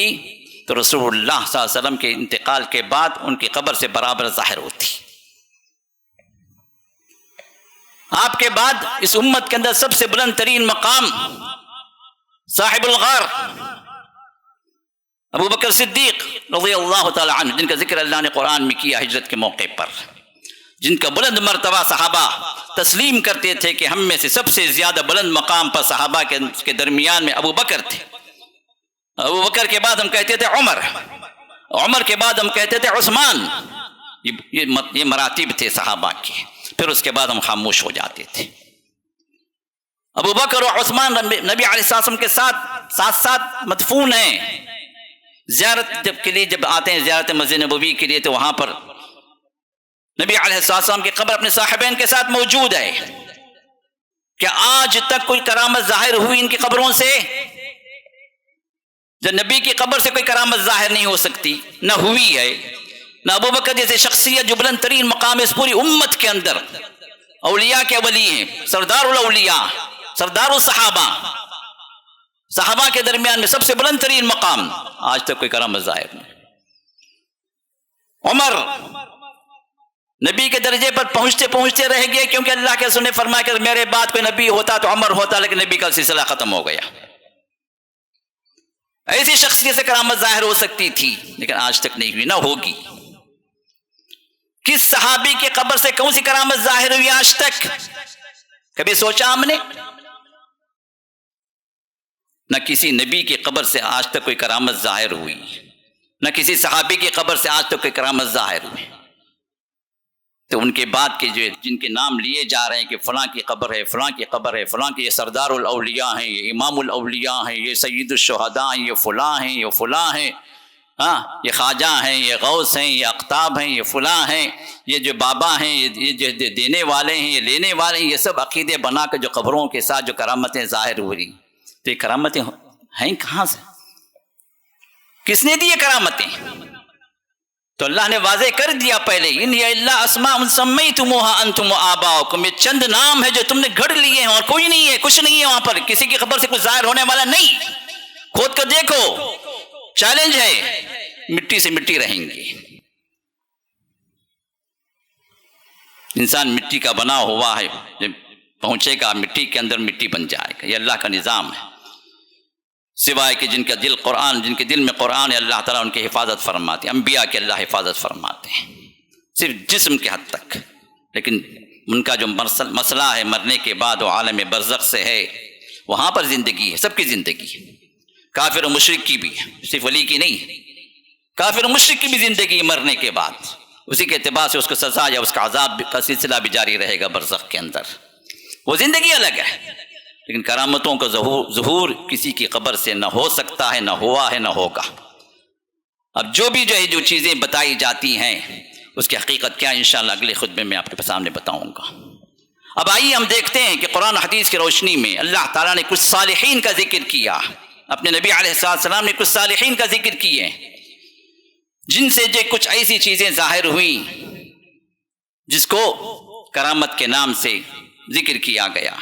تو رسول اللہ صلی اللہ علیہ وسلم کے انتقال کے بعد ان کی قبر سے برابر ظاہر ہوتی۔ آپ کے بعد اس امت کے اندر سب سے بلند ترین مقام صاحب الغار ابو بکر صدیق رضی اللہ تعالی عنہ، جن کا ذکر اللہ نے قرآن میں کیا ہجرت کے موقع پر، جن کا بلند مرتبہ صحابہ تسلیم کرتے تھے کہ ہم میں سے سب سے زیادہ بلند مقام پر صحابہ کے درمیان میں ابو بکر تھے۔ ابو بکر کے بعد ہم کہتے تھے عمر، عمر کے بعد ہم کہتے تھے عثمان۔ یہ مراتب تھے صحابہ کے، پھر اس کے بعد ہم خاموش ہو جاتے تھے۔ ابو بکر اور عثمان نبی علیہ السلام کے ساتھ مدفون ہیں۔ زیارت کے لیے جب آتے ہیں زیارت مسجد نبوی کے لیے، تو وہاں پر نبی علیہ السلام کی قبر اپنے صاحبین کے ساتھ موجود ہے۔ کیا آج تک کوئی کرامت ظاہر ہوئی ان کی قبروں سے؟ جب نبی کی قبر سے کوئی کرامت ظاہر نہیں ہو سکتی، نہ ہوئی ہے، نہ ابو بکر جیسے شخصیت جو بلند ترین مقام ہے اس پوری امت کے اندر، اولیاء کے ولی ہیں، سردار الاولیاء، سردار الصحابہ، صحابہ کے درمیان میں سب سے بلند ترین مقام، آج تک کوئی کرامت ظاہر نہیں۔ عمر نبی کے درجے پر پہنچتے رہ گئے، کیونکہ اللہ کے رسول نے فرمایا کہ میرے بعد کوئی نبی ہوتا تو عمر ہوتا، لیکن نبی کا سلسلہ ختم ہو گیا۔ ایسی شخصیت سے کرامت ظاہر ہو سکتی تھی، لیکن آج تک نہیں ہوئی، نہ ہوگی۔ کس صحابی کی قبر سے کون سی کرامت ظاہر ہوئی آج تک؟ کبھی سوچا ہم نے؟ نہ کسی نبی کی قبر سے آج تک کوئی کرامت ظاہر ہوئی، نہ کسی صحابی کی قبر سے آج تک کوئی کرامت ظاہر ہوئی۔ تو ان کے بعد کے جو جن کے نام لیے جا رہے ہیں کہ فلاں کی قبر ہے، فلاں کی قبر ہے، فلاں کی، یہ سردار الاولیاء ہیں، یہ امام الاولیاء ہیں، یہ سید الشہداء ہیں، یہ فلاں ہیں، یہ فلاں ہیں، ہاں، یہ خواجہ ہیں، یہ غوث ہیں، یہ اقطاب ہیں، یہ فلاں ہیں، یہ جو بابا ہیں، یہ جو دینے والے ہیں، یہ لینے والے ہیں، یہ سب عقیدے بنا کے جو قبروں کے ساتھ جو کرامتیں ظاہر ہو رہی، تو یہ کرامتیں ہیں کہاں سے؟ کس نے دی یہ کرامتیں؟ تو اللہ نے واضح کر دیا پہلے، ان یہ اللہ اسماء سمیتموها انتم وآباؤکم، یہ چند نام ہے جو تم نے گھڑ لیے ہیں، اور کوئی نہیں ہے، کچھ نہیں ہے وہاں پر، کسی کی قبر سے کچھ ظاہر ہونے والا نہیں۔ کھود کر دیکھو، چیلنج ہے، مٹی سے مٹی رہیں گے۔ انسان مٹی کا بنا ہوا ہے، جب پہنچے گا مٹی کے اندر مٹی بن جائے گا، یہ اللہ کا نظام ہے۔ سوائے کہ جن کا دل قرآن، جن کے دل میں قرآن ہے، اللہ تعالیٰ ان کی حفاظت فرماتے ہیں، انبیاء کی اللہ حفاظت فرماتے ہیں، صرف جسم کے حد تک، لیکن ان کا جو مسئلہ ہے مرنے کے بعد وہ عالم برزخ سے ہے، وہاں پر زندگی ہے، سب کی زندگی ہے، کافر و مشرک کی بھی، صرف ولی کی نہیں، کافر و مشرک کی بھی زندگی مرنے کے بعد، اسی کے اعتبار سے اس کو سزا یا اس کا عذاب کا سلسلہ بھی جاری رہے گا برزخ کے اندر، وہ زندگی الگ ہے۔ لیکن کرامتوں کا ظہور کسی کی قبر سے نہ ہو سکتا ہے، نہ ہوا ہے، نہ ہوگا۔ اب جو چیزیں بتائی جاتی ہیں اس کی حقیقت کیا، انشاءاللہ اگلے خطبے میں آپ کے سامنے بتاؤں گا۔ اب آئیے ہم دیکھتے ہیں کہ قرآن حدیث کی روشنی میں اللہ تعالیٰ نے کچھ صالحین کا ذکر کیا، اپنے نبی علیہ السلام نے کچھ صالحین کا ذکر کیے جن سے جو کچھ ایسی چیزیں ظاہر ہوئیں جس کو کرامت کے نام سے ذکر کیا گیا۔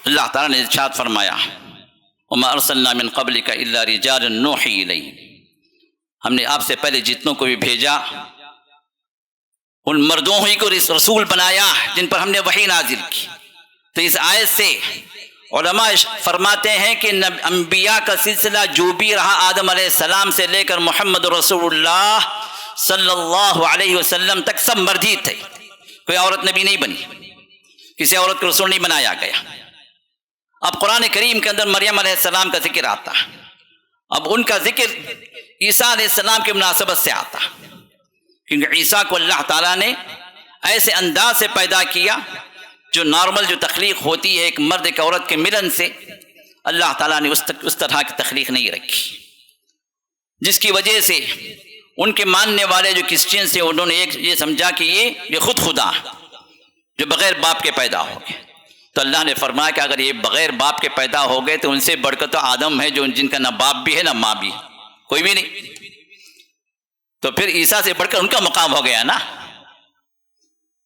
اللہ تعالیٰ نے ارشاد فرمایا وما ارسلنا من قبلک الا رجالا نوحی الیہم، ہم نے آپ سے پہلے جتنوں کو بھی بھیجا ان مردوں ہی کو رسول بنایا جن پر ہم نے وحی نازل کی۔ تو اس آیت سے علماء فرماتے ہیں کہ انبیاء کا سلسلہ جو بھی رہا آدم علیہ السلام سے لے کر محمد رسول اللہ صلی اللہ علیہ وسلم تک سب مرد ہی تھے، کوئی عورت نبی نہیں بنی، کسی عورت کو رسول نہیں بنایا گیا۔ اب قرآن کریم کے اندر مریم علیہ السلام کا ذکر آتا، اب ان کا ذکر عیسیٰ علیہ السلام کی مناسبت سے آتا، کیونکہ عیسیٰ کو اللہ تعالیٰ نے ایسے انداز سے پیدا کیا جو نارمل جو تخلیق ہوتی ہے ایک مرد ایک عورت کے ملن سے، اللہ تعالیٰ نے اس طرح کی تخلیق نہیں رکھی، جس کی وجہ سے ان کے ماننے والے جو کرسچین سے انہوں نے یہ سمجھا کہ یہ خود خدا جو بغیر باپ کے پیدا ہو گئے۔ تو اللہ نے فرمایا کہ اگر یہ بغیر باپ کے پیدا ہو گئے تو ان سے بڑھ کر تو آدم ہے جو جن کا نہ باپ بھی ہے نہ ماں بھی، کوئی بھی نہیں، تو پھر عیسیٰ سے بڑھ کر ان کا مقام ہو گیا نا۔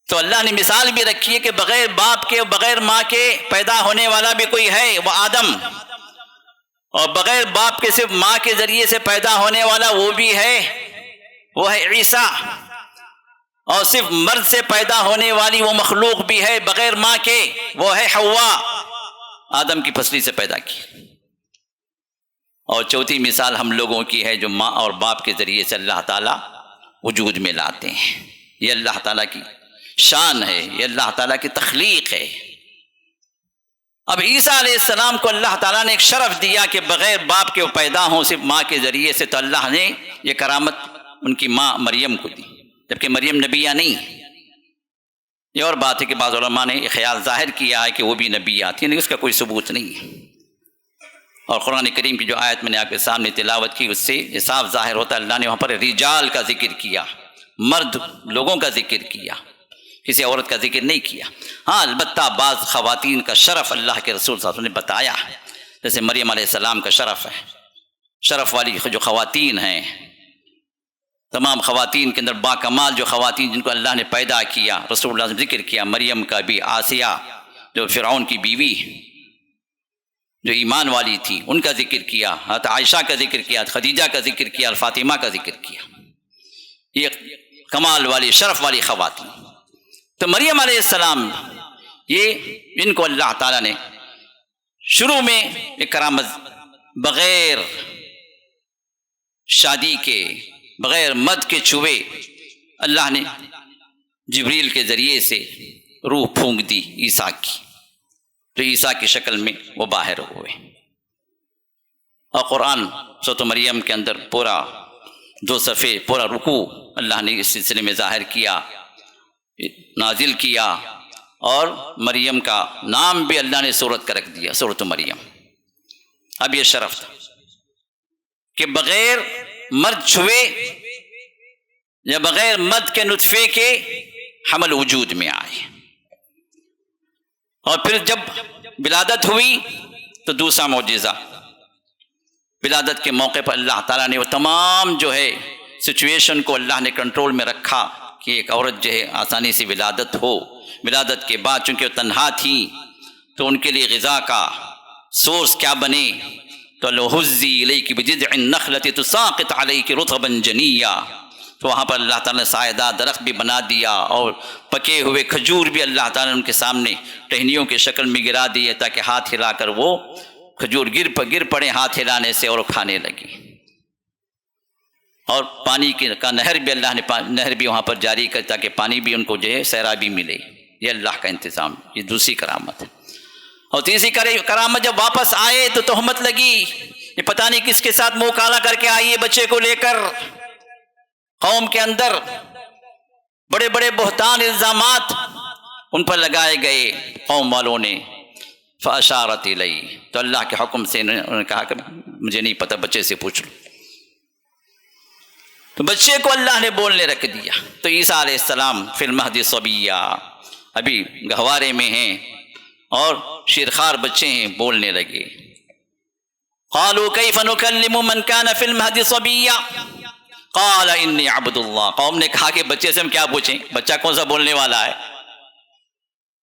تو اللہ نے مثال بھی رکھی ہے کہ بغیر باپ کے بغیر ماں کے پیدا ہونے والا بھی کوئی ہے، وہ آدم، اور بغیر باپ کے صرف ماں کے ذریعے سے پیدا ہونے والا وہ بھی ہے، وہ ہے عیسیٰ، اور صرف مرد سے پیدا ہونے والی وہ مخلوق بھی ہے بغیر ماں کے، وہ ہے حوا، آدم کی پسلی سے پیدا کی۔ اور چوتھی مثال ہم لوگوں کی ہے جو ماں اور باپ کے ذریعے سے اللہ تعالیٰ وجود میں لاتے ہیں، یہ اللہ تعالیٰ کی شان ہے، یہ اللہ تعالیٰ کی تخلیق ہے۔ اب عیسیٰ علیہ السلام کو اللہ تعالیٰ نے ایک شرف دیا کہ بغیر باپ کے وہ پیدا ہوں صرف ماں کے ذریعے سے، تو اللہ نے یہ کرامت ان کی ماں مریم کو دی، جبکہ مریم نبیہ نہیں۔ یہ اور بات ہے کہ بعض علماء نے یہ خیال ظاہر کیا ہے کہ وہ بھی نبیہ تھی، لیکن اس کا کوئی ثبوت نہیں ہے۔ اور قرآن کریم کی جو آیت میں نے آپ کے سامنے تلاوت کی اس سے یہ صاف ظاہر ہوتا ہے اللہ نے وہاں پر رجال کا ذکر کیا، مرد لوگوں کا ذکر کیا، کسی عورت کا ذکر نہیں کیا۔ ہاں البتہ بعض خواتین کا شرف اللہ کے رسول صلی اللہ علیہ وسلم نے بتایا، جیسے مریم علیہ السلام کا شرف ہے، شرف والی جو خواتین ہیں، تمام خواتین کے اندر با کمال جو خواتین جن کو اللہ نے پیدا کیا، رسول اللہ نے ذکر کیا، مریم کا بھی، آسیہ جو فرعون کی بیوی جو ایمان والی تھی ان کا ذکر کیا، حضرت عائشہ کا ذکر کیا، خدیجہ کا ذکر کیا، فاطمہ کا ذکر کیا، یہ کمال والی شرف والی خواتین۔ تو مریم علیہ السلام یہ ان کو اللہ تعالیٰ نے شروع میں ایک کرامت بغیر شادی کے بغیر مد کے چھوئے اللہ نے جبریل کے ذریعے سے روح پھونک دی عیسیٰ کی، تو عیسیٰ کی شکل میں وہ باہر ہوئے۔ اور قرآن سورۃ مریم کے اندر پورا 2 صفحے پورا رکوع اللہ نے اس سلسلے میں ظاہر کیا، نازل کیا، اور مریم کا نام بھی اللہ نے سورت کا رکھ دیا، سورۃ مریم۔ اب یہ شرف تھا کہ بغیر مرد چھوئے یا بغیر مرد کے نطفے کے حمل وجود میں آئے، اور پھر جب ولادت ہوئی تو دوسرا معجزہ، ولادت کے موقع پر اللہ تعالیٰ نے وہ تمام جو ہے سچویشن کو اللہ نے کنٹرول میں رکھا کہ ایک عورت جو ہے آسانی سے ولادت ہو۔ ولادت کے بعد چونکہ وہ تنہا تھی تو ان کے لیے غذا کا سورس کیا بنے، تو لَوْهُزِّي إِلَيْكِ بِجِذْعِ النَّخْلَةِ تُسَاقِطْ عَلَيْكِ رُطَبًا جَنِيًّا، تو وہاں پر اللہ تعالیٰ نے سایہ دار درخت بھی بنا دیا، اور پکے ہوئے کھجور بھی اللہ تعالیٰ نے ان کے سامنے ٹہنیوں کے شکل میں گرا دیے تاکہ ہاتھ ہلا کر وہ کھجور گر پڑے ہاتھ ہلانے سے اور کھانے لگی۔ اور پانی کا نہر بھی اللہ نے نہر بھی وہاں پر جاری کر تاکہ پانی بھی ان کو جو ہے سیرابی ملے، یہ اللہ کا انتظام، یہ دوسری کرامت ہے۔ اور تیسری کرامت جب واپس آئے تو تہمت لگی، یہ پتہ نہیں کس کے ساتھ منہ کالا کر کے آئی ہے بچے کو لے کر، قوم کے اندر بڑے بڑے بہتان الزامات ان پر لگائے گئے قوم والوں نے۔ فاشارت الیہ، تو اللہ کے حکم سے انہوں نے کہا کہ مجھے نہیں پتہ، بچے سے پوچھ لو۔ تو بچے کو اللہ نے بولنے رکھ دیا، تو عیسیٰ علیہ السلام فی المہد صبیہ، ابھی گہوارے میں ہیں اور شیرخوار بچے ہیں، بولنے لگے۔ قالوا کیف نکلم من کان فی المہد صبیہ قال انی عبد اللہ، قوم نے کہا کہ بچے سے ہم کیا پوچھیں، بچہ کون سا بولنے والا ہے؟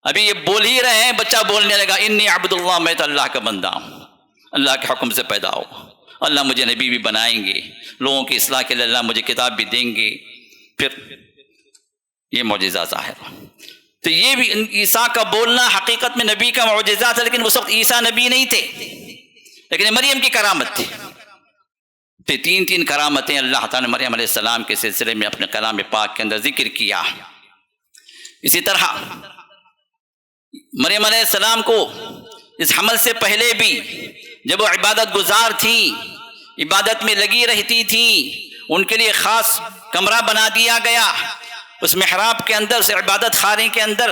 ابھی یہ بول ہی رہے ہیں، بچہ بولنے لگا انی عبد اللہ، میں تو اللہ کا بندہ ہوں، اللہ کے حکم سے پیدا ہو، اللہ مجھے نبی بھی بنائیں گے، لوگوں کی اصلاح کے لیے اللہ مجھے کتاب بھی دیں گے، پھر یہ معجزہ ظاہر ہو۔ تو یہ بھی عیسیٰ کا بولنا حقیقت میں نبی کا معجزہ تھا، لیکن اس وقت عیسیٰ نبی نہیں تھے، لیکن مریم کی کرامت تھی۔ تو تین کرامتیں اللہ تعالیٰ نے مریم علیہ السلام کے سلسلے میں اپنے کلام پاک کے اندر ذکر کیا۔ اسی طرح مریم علیہ السلام کو اس حمل سے پہلے بھی جب وہ عبادت گزار تھی، عبادت میں لگی رہتی تھی، ان کے لیے خاص کمرہ بنا دیا گیا، اس محراب کے اندر سے عبادت خانے کے اندر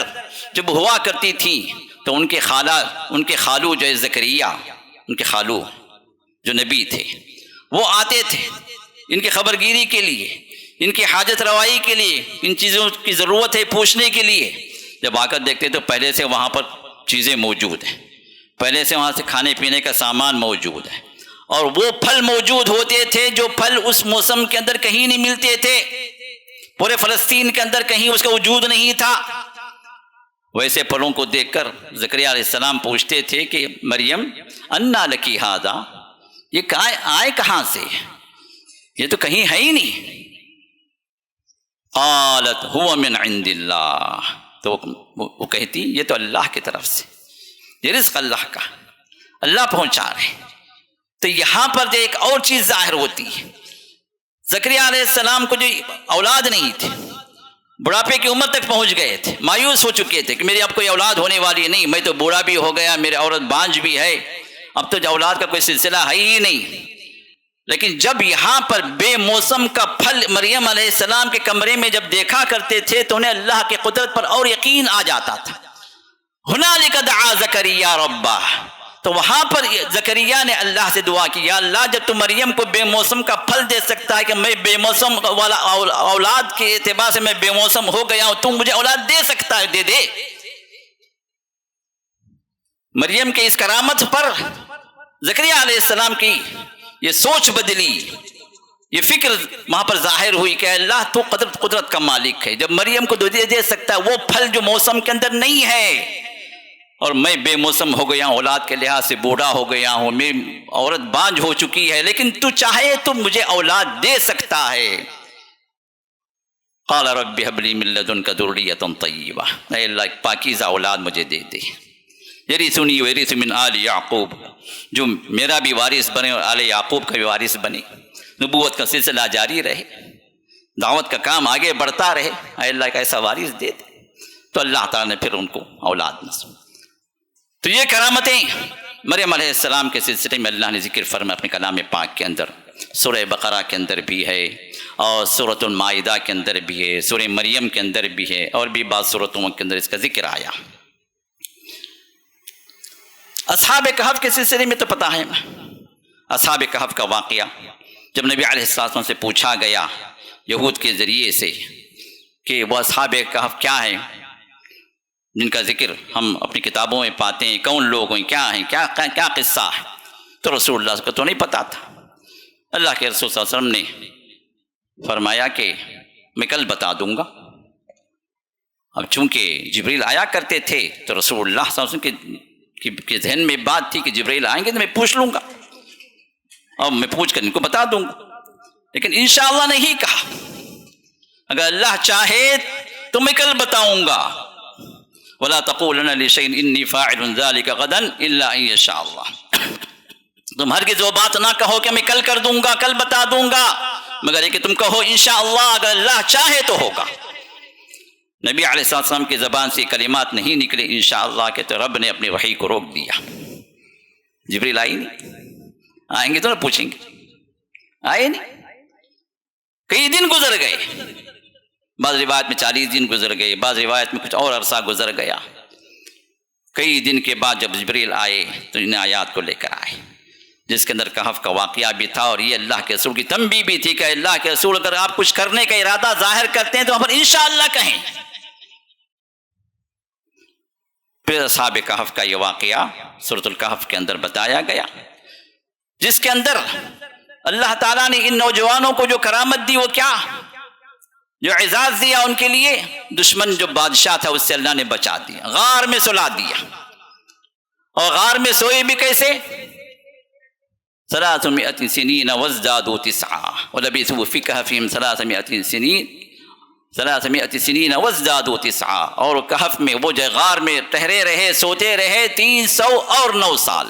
جب ہوا کرتی تھی تو ان کے خالو جو زکریا، ان کے خالو جو نبی تھے، وہ آتے تھے ان کی خبرگیری کے لیے، ان کی حاجت روائی کے لیے، ان چیزوں کی ضرورت ہے پوچھنے کے لیے۔ جب آ کر دیکھتے تو پہلے سے وہاں پر چیزیں موجود ہیں، پہلے سے وہاں سے کھانے پینے کا سامان موجود ہے، اور وہ پھل موجود ہوتے تھے جو پھل اس موسم کے اندر کہیں نہیں ملتے تھے، پورے فلسطین کے اندر کہیں اس کا وجود نہیں تھا۔ ویسے پھلوں کو دیکھ کر زکریا علیہ السلام پوچھتے تھے کہ مریم انا لکی ھذا، یہ آئے کہاں سے، یہ تو کہیں ہے ہی نہیں۔ قالت هو من عند اللہ، تو وہ کہتی یہ تو اللہ کی طرف سے، یہ رزق اللہ کا، اللہ پہنچا رہے۔ تو یہاں پر ایک اور چیز ظاہر ہوتی ہے، زکریا علیہ السلام کو جو اولاد نہیں تھی، بڑھاپے کی عمر تک پہنچ گئے تھے، مایوس ہو چکے تھے کہ میری اب کوئی اولاد ہونے والی نہیں، میں تو بوڑھا بھی ہو گیا، میری عورت بانجھ بھی ہے، اب تو اولاد کا کوئی سلسلہ ہے ہی نہیں۔ لیکن جب یہاں پر بے موسم کا پھل مریم علیہ السلام کے کمرے میں جب دیکھا کرتے تھے تو انہیں اللہ کی قدرت پر اور یقین آ جاتا تھا۔ ہنالک دعا زکریا ربہ، تو وہاں پر زکریا نے اللہ سے دعا کی، یا اللہ جب تو مریم کو بے موسم کا پھل دے سکتا ہے کہ میں بے موسم والا اولاد کے اعتبار سے میں بے موسم ہو گیا ہوں، تم مجھے اولاد دے سکتا ہے، دے دے۔ مریم کے اس کرامت پر زکریا علیہ السلام کی یہ سوچ بدلی، یہ فکر وہاں پر ظاہر ہوئی کہ اللہ تو قدرت کا مالک ہے، جب مریم کو دے سکتا ہے وہ پھل جو موسم کے اندر نہیں ہے، اور میں بے موسم ہو گیا ہوں، اولاد کے لحاظ سے بوڑھا ہو گیا ہوں، میری عورت بانجھ ہو چکی ہے، لیکن تو چاہے تو مجھے اولاد دے سکتا ہے۔ قال رب هب لي من لدنك ذرية طيبة، اے اللہ ایک پاکیزہ اولاد مجھے دے دے، یرثنی ویرث من آل یعقوب، جو میرا بھی وارث بنے اور آل یعقوب کا بھی وارث بنے، نبوت کا سلسلہ جاری رہے، دعوت کا کام آگے بڑھتا رہے، اے اللہ ایک ایسا وارث دے دے۔ تو اللہ تعالیٰ نے پھر ان کو اولاد نصیب۔ تو یہ کرامتیں مریم علیہ السلام کے سلسلے میں اللہ نے ذکر فرمایا اپنے کلام پاک کے اندر، سورہ بقرہ کے اندر بھی ہے، اور سورۃ المائدہ کے اندر بھی ہے، سورہ مریم کے اندر بھی ہے، اور بھی بعض سورتوں کے اندر اس کا ذکر آیا۔ اصحاب کہف کے سلسلے میں تو پتہ ہے اصحاب کہف کا واقعہ، جب نبی علیہ السلام سے پوچھا گیا یہود کے ذریعے سے کہ وہ اصحاب کہف کیا ہیں جن کا ذکر ہم اپنی کتابوں میں پاتے ہیں، کون لوگ ہیں، کیا ہیں، کیا قصہ ہے، تو رسول اللہ کو تو نہیں پتا تھا۔ اللہ کے رسول صلی اللہ علیہ وسلم نے فرمایا کہ میں کل بتا دوں گا۔ اب چونکہ جبریل آیا کرتے تھے تو رسول اللہ صلی اللہ علیہ وسلم کے ذہن میں بات تھی کہ جبریل آئیں گے تو میں پوچھ لوں گا اور میں پوچھ کر ان کو بتا دوں گا، لیکن انشاءاللہ نہیں کہا، اگر اللہ چاہے تو میں کل بتاؤں گا۔ وَلَا تَقُولَنَّ لِشَيْءٍ إِنِّي فَاعِلٌ ذَلِكَ غَدًا إِلَّا أَن يَشَاءَ اللَّهُ، تم ہرگز وہ بات نہ کہو کہ میں کل کر دوں گا، کل بتا دوں گا، مگر یہ کہ تم کہو انشاءاللہ اگر اللہ چاہے تو ہوگا۔ نبی علیہ السلام کی زبان سے کلمات نہیں نکلے انشاءاللہ کہ تو رب نے اپنی وحی کو روک دیا۔ جبریل آئی نہیں، آئیں گے تو نہ پوچھیں گے، آئے نہیں۔ کئی دن گزر گئے، بعض روایت میں 40 دن گزر گئے، بعض روایت میں کچھ اور عرصہ گزر گیا۔ کئی دن کے بعد جب جبریل آئے تو ان آیات کو لے کر آئے جس کے اندر کہف کا واقعہ بھی تھا، اور یہ اللہ کے رسول کی تنبیہ بھی تھی کہ اللہ کے رسول اگر آپ کچھ کرنے کا ارادہ ظاہر کرتے ہیں تو ہم پر انشاءاللہ کہیں۔ پھر اصحاب کہف کا یہ واقعہ سورۃ الکہف کے اندر بتایا گیا، جس کے اندر اللہ تعالیٰ نے ان نوجوانوں کو جو کرامت دی وہ کیا، جو اعزاز دیا ان کے لیے، دشمن جو بادشاہ تھا اس سے اللہ نے بچا دیا، غار میں سلا دیا۔ اور غار میں سوئے بھی کیسے؟ 300 سنین وازدادوا 9 ولبثوا فی کہفہم 300 سنین وازدادوا 9، اور کہف میں وہ جو غار میں ٹھہرے رہے، سوتے رہے 309 سال،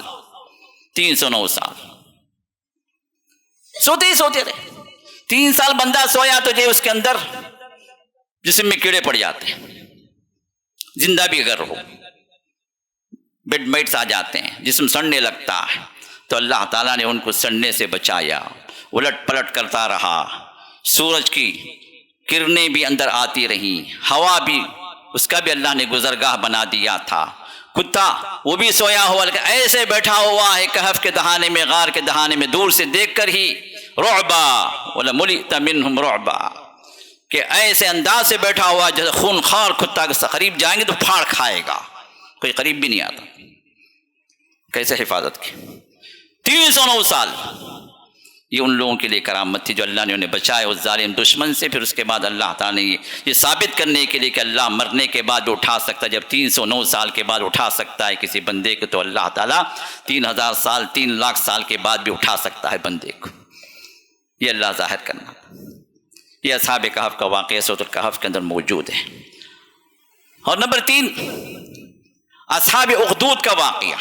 309 سال سوتے ہی سوتے رہے۔ 3 سال بندہ سویا تو جو اس کے اندر جسم میں کیڑے پڑ جاتے ہیں، زندہ بھی اگر ہو، بیڈ مائٹس آ جاتے ہیں، جسم سڑنے لگتا ہے، تو اللہ تعالیٰ نے ان کو سڑنے سے بچایا، الٹ پلٹ کرتا رہا، سورج کی کرنیں بھی اندر آتی رہی، ہوا بھی، اس کا بھی اللہ نے گزرگاہ بنا دیا تھا۔ کتا وہ بھی سویا ہوا لیکن ایسے بیٹھا ہوا ہے کہف کے دہانے میں، غار کے دہانے میں، دور سے دیکھ کر ہی رعبا وَلَمُلِئْتَ مِنْهُمْ رُعْبًا، کہ ایسے انداز سے بیٹھا ہوا جیسے خون خوار کتا کے قریب جائیں گے تو پھاڑ کھائے گا، کوئی قریب بھی نہیں آتا۔ کیسے حفاظت کی؟ 309 سال یہ ان لوگوں کے لیے کرامت تھی جو اللہ نے انہیں بچایا اس ظالم دشمن سے۔ پھر اس کے بعد اللہ تعالیٰ نے یہ ثابت کرنے کے لیے کہ اللہ مرنے کے بعد بھی اٹھا سکتا ہے، جب 309 سال کے بعد اٹھا سکتا ہے کسی بندے کو، تو اللہ تعالیٰ 3000 سال 3 لاکھ سال کے بعد بھی اٹھا سکتا ہے بندے کو۔ یہ اللہ ظاہر کرنا، یہ اصحاب کہف کا واقعہ سورۃ الکہف کے اندر موجود ہے۔ اور نمبر 3 اصحاب اخدود کا واقعہ۔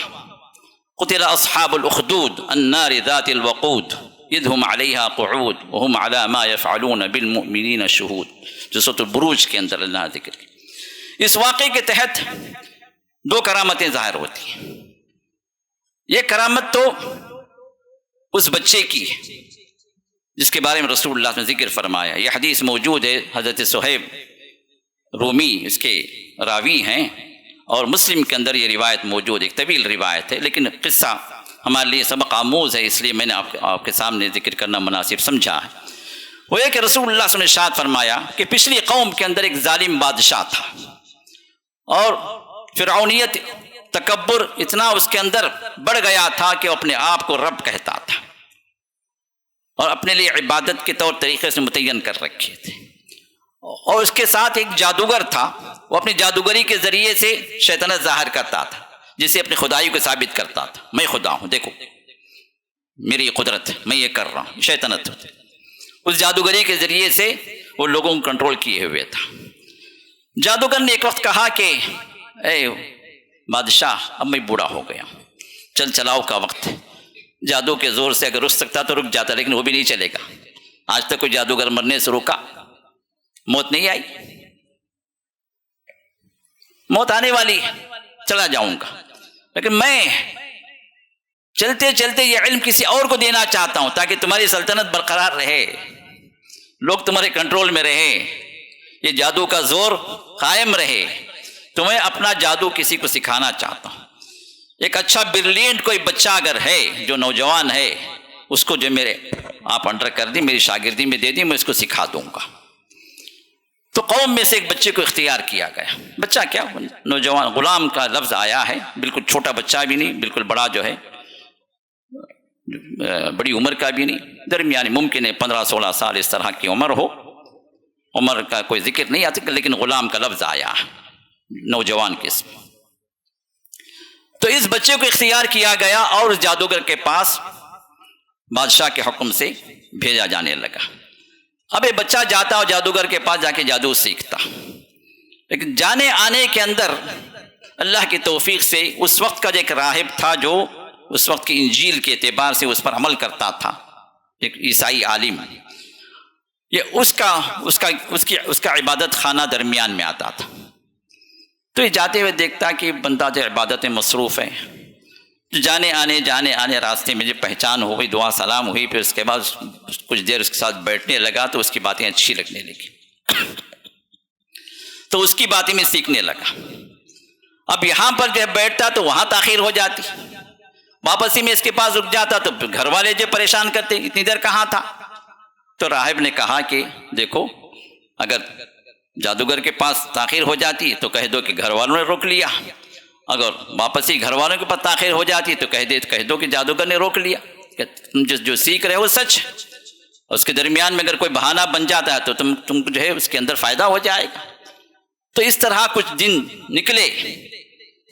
قتل اصحاب الاخدود النار ذات الوقود اذ هم علیہا قعود وهم علی ما یفعلون بالمؤمنین شہود، جو سورۃ البروج کے اندر اللہ نے ذکر کی۔ اس واقعے کے تحت 2 کرامتیں ظاہر ہوتی ہیں۔ یہ کرامت تو اس بچے کی ہے جس کے بارے میں رسول اللہ نے ذکر فرمایا۔ یہ حدیث موجود ہے، حضرت صہیب رومی اس کے راوی ہیں، اور مسلم کے اندر یہ روایت موجود ہے، ایک طویل روایت ہے، لیکن قصہ ہمارے لیے سبق آموز ہے، اس لیے میں نے آپ کے سامنے ذکر کرنا مناسب سمجھا ہے۔ وہ یہ کہ رسول اللہ صلی اللہ علیہ وسلم نے ارشاد فرمایا کہ پچھلی قوم کے اندر ایک ظالم بادشاہ تھا، اور فرعونیت، تکبر اتنا اس کے اندر بڑھ گیا تھا کہ وہ اپنے آپ کو رب کہتا تھا، اور اپنے لیے عبادت کے طور طریقے سے متعین کر رکھے تھے۔ اور اس کے ساتھ ایک جادوگر تھا، وہ اپنی جادوگری کے ذریعے سے شیطنت ظاہر کرتا تھا، جسے اپنی خدائی کو ثابت کرتا تھا، میں خدا ہوں، دیکھو میری قدرت ہے، میں یہ کر رہا ہوں، شیطنت۔ اس جادوگری کے ذریعے سے وہ لوگوں کو کنٹرول کیے ہوئے تھا۔ جادوگر نے ایک وقت کہا کہ اے بادشاہ، اب میں بوڑھا ہو گیا، چل چلاؤ کا وقت ہے، جادو کے زور سے اگر رک سکتا تو رک جاتا، لیکن وہ بھی نہیں چلے گا۔ آج تک کوئی جادوگر مرنے سے روکا؟ موت نہیں آئی، موت آنے والی ہے، چلا جاؤں گا، لیکن میں چلتے چلتے یہ علم کسی اور کو دینا چاہتا ہوں تاکہ تمہاری سلطنت برقرار رہے، لوگ تمہارے کنٹرول میں رہے، یہ جادو کا زور قائم رہے۔ تمہیں اپنا جادو کسی کو سکھانا چاہتا ہوں۔ ایک اچھا برلینٹ کوئی بچہ اگر ہے جو نوجوان ہے، اس کو جو میرے آپ انڈر کر دیں، میری شاگردی میں دے دیں، میں اس کو سکھا دوں گا۔ تو قوم میں سے ایک بچے کو اختیار کیا گیا، بچہ کیا، نوجوان، غلام کا لفظ آیا ہے، بالکل چھوٹا بچہ بھی نہیں، بالکل بڑا جو ہے بڑی عمر کا بھی نہیں، درمیانی، ممکن ہے 15-16 سال اس طرح کی عمر ہو، عمر کا کوئی ذکر نہیں آتا، لیکن غلام کا لفظ آیا ہے، نوجوان کے اسم۔ تو اس بچے کو اختیار کیا گیا اور اس جادوگر کے پاس بادشاہ کے حکم سے بھیجا جانے لگا۔ اب یہ بچہ جاتا اور جادوگر کے پاس جا کے جادو سیکھتا، لیکن جانے آنے کے اندر اللہ کی توفیق سے اس وقت کا جو ایک راہب تھا جو اس وقت کی انجیل کے اعتبار سے اس پر عمل کرتا تھا، ایک عیسائی عالم، یہ اس کا عبادت خانہ درمیان میں آتا تھا۔ تو یہ جاتے ہوئے دیکھتا کہ بندہ جو عبادت میں مصروف ہے، جانے آنے راستے میں جب پہچان ہو گئی، دعا سلام ہوئی، پھر اس کے بعد کچھ دیر اس کے ساتھ بیٹھنے لگا تو اس کی باتیں اچھی لگنے لگی، تو اس کی باتیں میں سیکھنے لگا۔ اب یہاں پر جب بیٹھتا تو وہاں تاخیر ہو جاتی، واپسی میں اس کے پاس رک جاتا تو گھر والے جو پریشان کرتے، اتنی دیر کہاں تھا؟ تو راہب نے کہا کہ دیکھو، اگر جادوگر کے پاس تاخیر ہو جاتی تو کہہ دو کہ گھر والوں نے روک لیا، اگر واپسی گھر والوں کے پاس تاخیر ہو جاتی تو کہہ دو کہ جادوگر نے روک لیا، کہ تم جو سیکھ رہے ہو سچ، اس کے درمیان میں اگر کوئی بہانہ بن جاتا ہے تو تم کو جو ہے اس کے اندر فائدہ ہو جائے گا۔ تو اس طرح کچھ دن نکلے،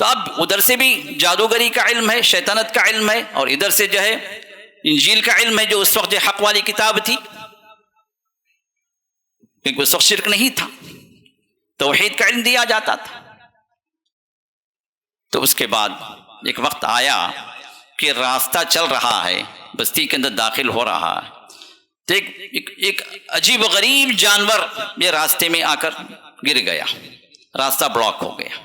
تو اب ادھر سے بھی جادوگری کا علم ہے، شیطنت کا علم ہے، اور ادھر سے جو ہے انجیل کا علم ہے، جو اس وقت جو حق والی کتاب تھی، کیونکہ اس وقت شرک نہیں تھا، توحید کا علم دیا جاتا تھا۔ تو اس کے بعد ایک وقت آیا کہ راستہ چل رہا ہے، بستی کے اندر داخل ہو رہا ہے، تو ایک عجیب و غریب جانور یہ راستے میں آ کر گر گیا، راستہ بلاک ہو گیا۔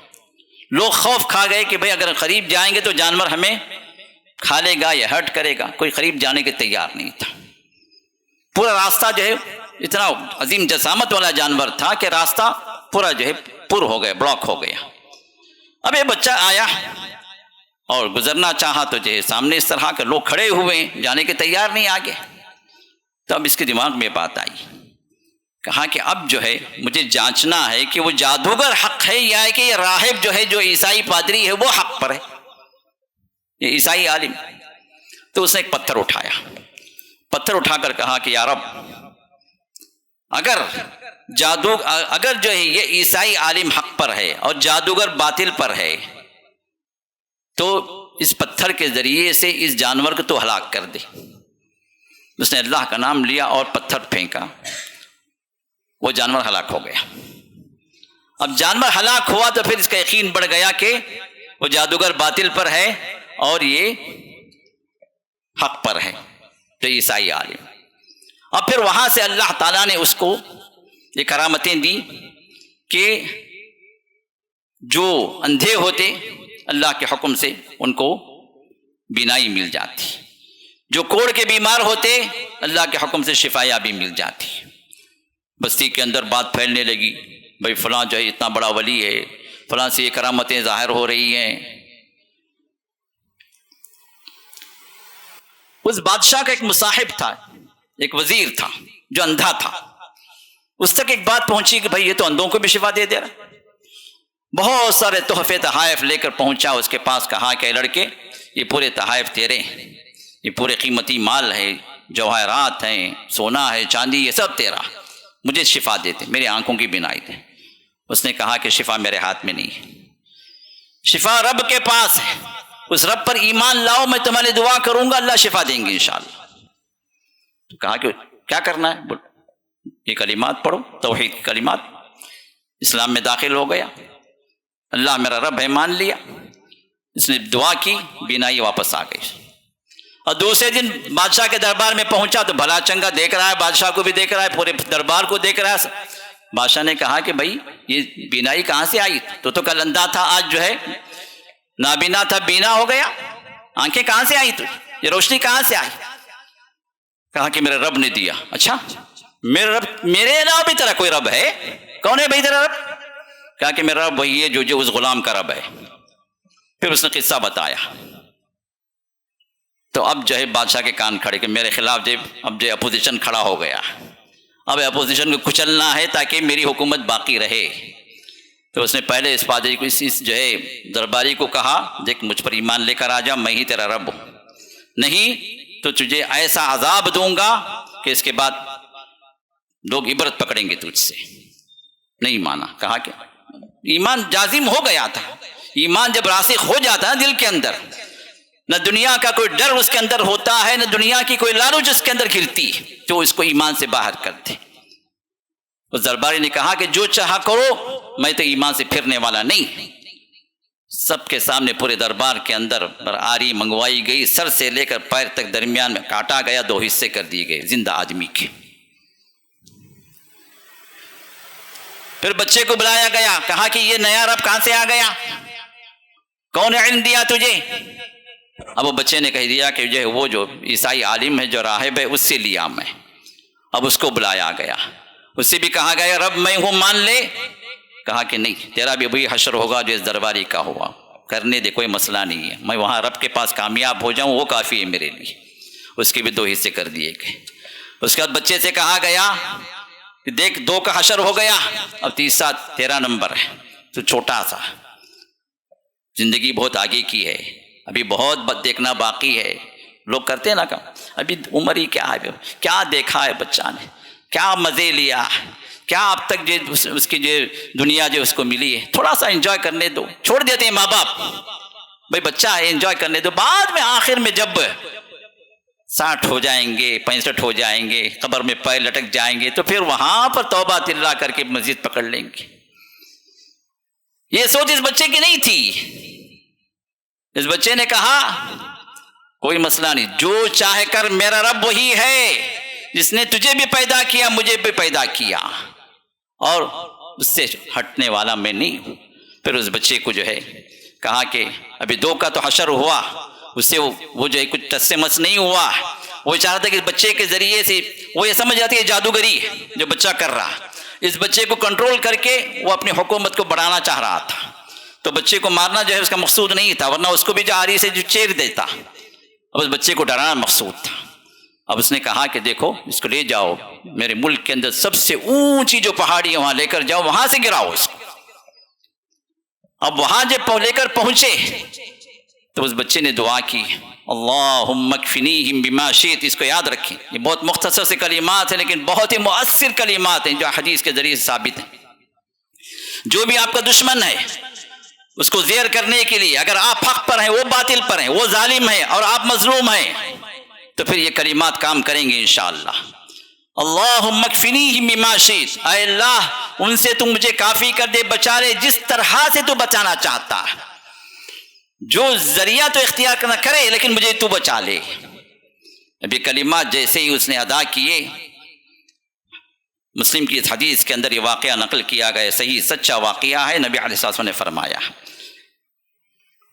لوگ خوف کھا گئے کہ بھئی اگر قریب جائیں گے تو جانور ہمیں کھا لے گا یا ہرٹ کرے گا، کوئی قریب جانے کے تیار نہیں تھا۔ پورا راستہ جو ہے اتنا عظیم جسامت والا جانور تھا کہ راستہ پورا جو ہے پر ہو گیا، بلاک ہو گیا۔ اب یہ بچہ آیا اور گزرنا چاہا تو جو ہے سامنے اس طرح کے لوگ کھڑے ہوئے، جانے کے تیار نہیں آگے۔ تب اس کے دماغ میں بات آئی، کہا کہ اب جو ہے مجھے جانچنا ہے کہ وہ جادوگر حق ہے یا کہ یہ راہب جو ہے، جو عیسائی پادری ہے، وہ حق پر ہے، یہ عیسائی عالم۔ تو اس نے ایک پتھر اٹھایا، پتھر اٹھا کر کہا کہ یا رب، اگر جو ہے یہ عیسائی عالم حق پر ہے اور جادوگر باطل پر ہے، تو اس پتھر کے ذریعے سے اس جانور کو تو ہلاک کر دے۔ اس نے اللہ کا نام لیا اور پتھر پھینکا، وہ جانور ہلاک ہو گیا۔ اب جانور ہلاک ہوا تو پھر اس کا یقین بڑھ گیا کہ وہ جادوگر باطل پر ہے اور یہ حق پر ہے، تو عیسائی عالم۔ اب پھر وہاں سے اللہ تعالیٰ نے اس کو یہ کرامتیں دی کہ جو اندھے ہوتے اللہ کے حکم سے ان کو بینائی مل جاتی، جو کوڑ کے بیمار ہوتے اللہ کے حکم سے شفا یابی مل جاتی۔ بستی کے اندر بات پھیلنے لگی، بھئی فلاں جو ہے اتنا بڑا ولی ہے، فلاں سے یہ کرامتیں ظاہر ہو رہی ہیں۔ اس بادشاہ کا ایک مصاحب تھا، ایک وزیر تھا جو اندھا تھا، اس تک ایک بات پہنچی کہ بھئی یہ تو اندھوں کو بھی شفا دے دے رہا۔ بہت سارے تحفے تحائف لے کر پہنچا اس کے پاس، کہا کہ اے لڑکے، یہ پورے تحائف تیرے ہیں، یہ پورے قیمتی مال ہے، جواہرات ہیں، سونا ہے، چاندی، یہ سب تیرا، مجھے شفا دیتے، میری آنکھوں کی بینائی دے۔ اس نے کہا کہ شفا میرے ہاتھ میں نہیں ہے، شفا رب کے پاس ہے، اس رب پر ایمان لاؤ، میں تمہارے دعا کروں گا، اللہ شفا دیں گے انشاءاللہ۔ تو کہا کہ کیا کرنا ہے؟ یہ کلمات پڑھو، توحید کی کلمات، اسلام میں داخل ہو گیا، اللہ میرا رب ہے مان لیا۔ اس نے دعا کی، بینائی واپس آ گئی۔ اور دوسرے دن بادشاہ کے دربار میں پہنچا تو بھلا چنگا دیکھ رہا ہے، بادشاہ کو بھی دیکھ رہا ہے، پورے دربار کو دیکھ رہا ہے۔ بادشاہ نے کہا کہ بھائی یہ بینائی کہاں سے آئی؟ تو کل اندھا تھا، آج جو ہے نابینا تھا، بینا ہو گیا، آنکھیں کہاں سے آئی؟ یہ روشنی کہاں سے آئی؟ کہا کہ میرے رب نے دیا۔ اچھا، میرے رب، میرے علاوہ بھی تیرا کوئی رب ہے؟ کون ہے بھائی تیرا رب؟ کہا کہ میرا رب وہی ہے جو اس غلام کا رب ہے۔ پھر اس نے قصہ بتایا۔ تو اب جو ہے بادشاہ کے کان کھڑے کہ میرے خلاف جو اب جو اپوزیشن کھڑا ہو گیا، اب اپوزیشن کو کچلنا ہے تاکہ میری حکومت باقی رہے۔ تو اس نے پہلے اس پادری کو، اس جو ہے درباری کو کہا، دیکھ مجھ پر ایمان لے کر آ جا، میں ہی تیرا رب ہوں، نہیں تو تجھے ایسا عذاب دوں گا کہ اس کے بعد لوگ عبرت پکڑیں گے تجھ سے۔ نہیں مانا، کہا کہ ایمان جازم ہو گیا تھا۔ ایمان جب راسخ ہو جاتا ہے دل کے اندر، نہ دنیا کا کوئی ڈر اس کے اندر ہوتا ہے، نہ دنیا کی کوئی لالچ اس کے اندر گرتی جو اس کو ایمان سے باہر کر دے۔ اس درباری نے کہا کہ جو چاہا کرو، میں تو ایمان سے پھرنے والا نہیں۔ سب کے سامنے پورے دربار کے اندر آری منگوائی گئی، سر سے لے کر پیر تک درمیان میں کاٹا گیا، 2 حصے کر دیے گئے زندہ آدمی کے۔ پھر بچے کو بلایا گیا، کہا کہ یہ نیا رب کہاں سے آ گیا؟ کون علم دیا تجھے؟ اب وہ بچے نے کہہ دیا کہ وہ جو عیسائی عالم ہے، جو راہب ہے، اس سے لیا میں۔ اب اس کو بلایا گیا، اس سے بھی کہا گیا رب میں ہوں، مان لے۔ کہا کہ نہیں، تیرا بھی وہی حشر ہوگا جو اس درباری کا ہوا، کرنے دے، کوئی مسئلہ نہیں ہے، میں وہاں رب کے پاس کامیاب ہو جاؤں وہ کافی ہے میرے لیے۔ اس کے بھی 2 حصے کر دیے گئے۔ اس کے بعد بچے سے کہا گیا کہ دیکھ 2 کا حشر ہو گیا، اب تیسرا تیرا نمبر ہے، تو چھوٹا سا، زندگی بہت آگے کی ہے، ابھی بہت دیکھنا باقی ہے، لوگ کرتے ہیں نا کام، ابھی عمر ہی کیا ہے، کیا دیکھا ہے بچہ نے، کیا مزے لیا، کیا اب تک جو اس کی جو دنیا جو اس کو ملی ہے، تھوڑا سا انجوائے کرنے دو. چھوڑ دیتے ہیں ماں باپ، بھائی بچہ ہے انجوائے کرنے دو. بعد میں آخر میں جب 60 ہو جائیں گے، 65 ہو جائیں گے، قبر میں پیر لٹک جائیں گے، تو پھر وہاں پر توبہ اللہ کر کے مسجد پکڑ لیں گے. یہ سوچ اس بچے کی نہیں تھی. اس بچے نے کہا کوئی مسئلہ نہیں، جو چاہے کر، میرا رب وہی ہے جس نے تجھے بھی پیدا کیا، مجھے بھی پیدا کیا، اور اس سے ہٹنے والا میں نہیں ہوں. پھر اس بچے کو جو ہے کہا کہ ابھی 2 کا تو حشر ہوا، اس سے وہ جو ہے کچھ ٹس سے مس نہیں ہوا. وہ چاہ رہا تھا کہ بچے کے ذریعے سے وہ یہ سمجھ جاتی ہے جادوگری ہے جو بچہ کر رہا. اس بچے کو کنٹرول کر کے وہ اپنی حکومت کو بڑھانا چاہ رہا تھا. تو بچے کو مارنا جو ہے اس کا مقصود نہیں تھا، ورنہ اس کو بھی جاری سے جو چیر دیتا. اب اس بچے کو ڈرانا مقصود تھا. اب اس نے کہا کہ دیکھو اس کو لے جاؤ میرے ملک کے اندر سب سے اونچی جو پہاڑی ہے وہاں لے کر جاؤ، وہاں سے گراؤ اس کو. اب وہاں جب لے کر پہنچے تو اس بچے نے دعا کی، اللہم اکفنیہم بما شئت. اس کو یاد رکھیں، یہ بہت مختصر سے کلمات ہیں لیکن بہت ہی مؤثر کلمات ہیں جو حدیث کے ذریعے سے ثابت ہیں. جو بھی آپ کا دشمن ہے اس کو زیر کرنے کے لیے، اگر آپ حق پر ہیں وہ باطل پر ہیں، وہ ظالم ہے اور آپ مظلوم ہیں، تو پھر یہ کلمات کام کریں گے انشاءاللہ. اللہم اکفنیہم بما شئت، اے اللہ ان سے تم مجھے کافی کر دے، بچا لے جس طرح سے تو بچانا چاہتا ہے. جو ذریعہ تو اختیار کرنا کرے لیکن مجھے تو بچا لے. ابھی کلمات جیسے ہی اس نے ادا کیے، مسلم کی اس حدیث کے اندر یہ واقعہ نقل کیا گیا، صحیح سچا واقعہ ہے. نبی علیہ السلام نے فرمایا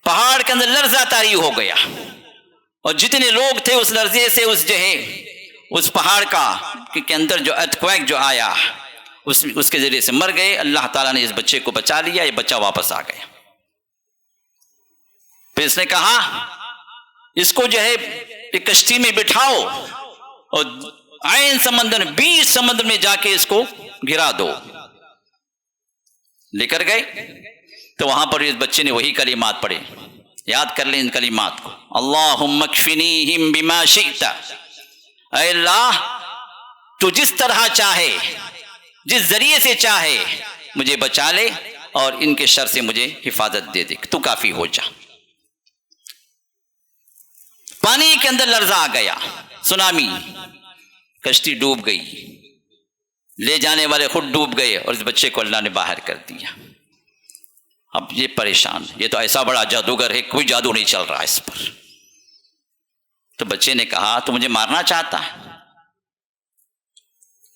پہاڑ کے اندر لرزہ طاری ہو گیا، اور جتنے لوگ تھے اس لرزے سے اس جو ہے اس پہاڑ کا کے اندر جو ارتھکویک جو آیا اس کے ذریعے سے مر گئے. اللہ تعالیٰ نے اس بچے کو بچا لیا، یہ بچہ واپس آ گیا. پھر اس نے کہا اس کو جو ہے ایک کشتی میں بٹھاؤ اور عین سمندر، 20 سمندر میں جا کے اس کو گرا دو. لے کر گئے تو وہاں پر اس بچے نے وہی کلمات پڑھے. یاد کر لیں ان کلمات کو، اللہم اکفنیہم بما شئت، اے اللہ تو جس طرح چاہے، جس ذریعے سے چاہے مجھے بچا لے اور ان کے شر سے مجھے حفاظت دے دے، تو کافی ہو جا. پانی کے اندر لرزہ آ گیا، سونامی، کشتی ڈوب گئی، لے جانے والے خود ڈوب گئے اور اس بچے کو اللہ نے باہر کر دیا. اب یہ پریشان، یہ تو ایسا بڑا جادوگر ہے، کوئی جادو نہیں چل رہا اس پر. تو بچے نے کہا تو مجھے مارنا چاہتا ہے؟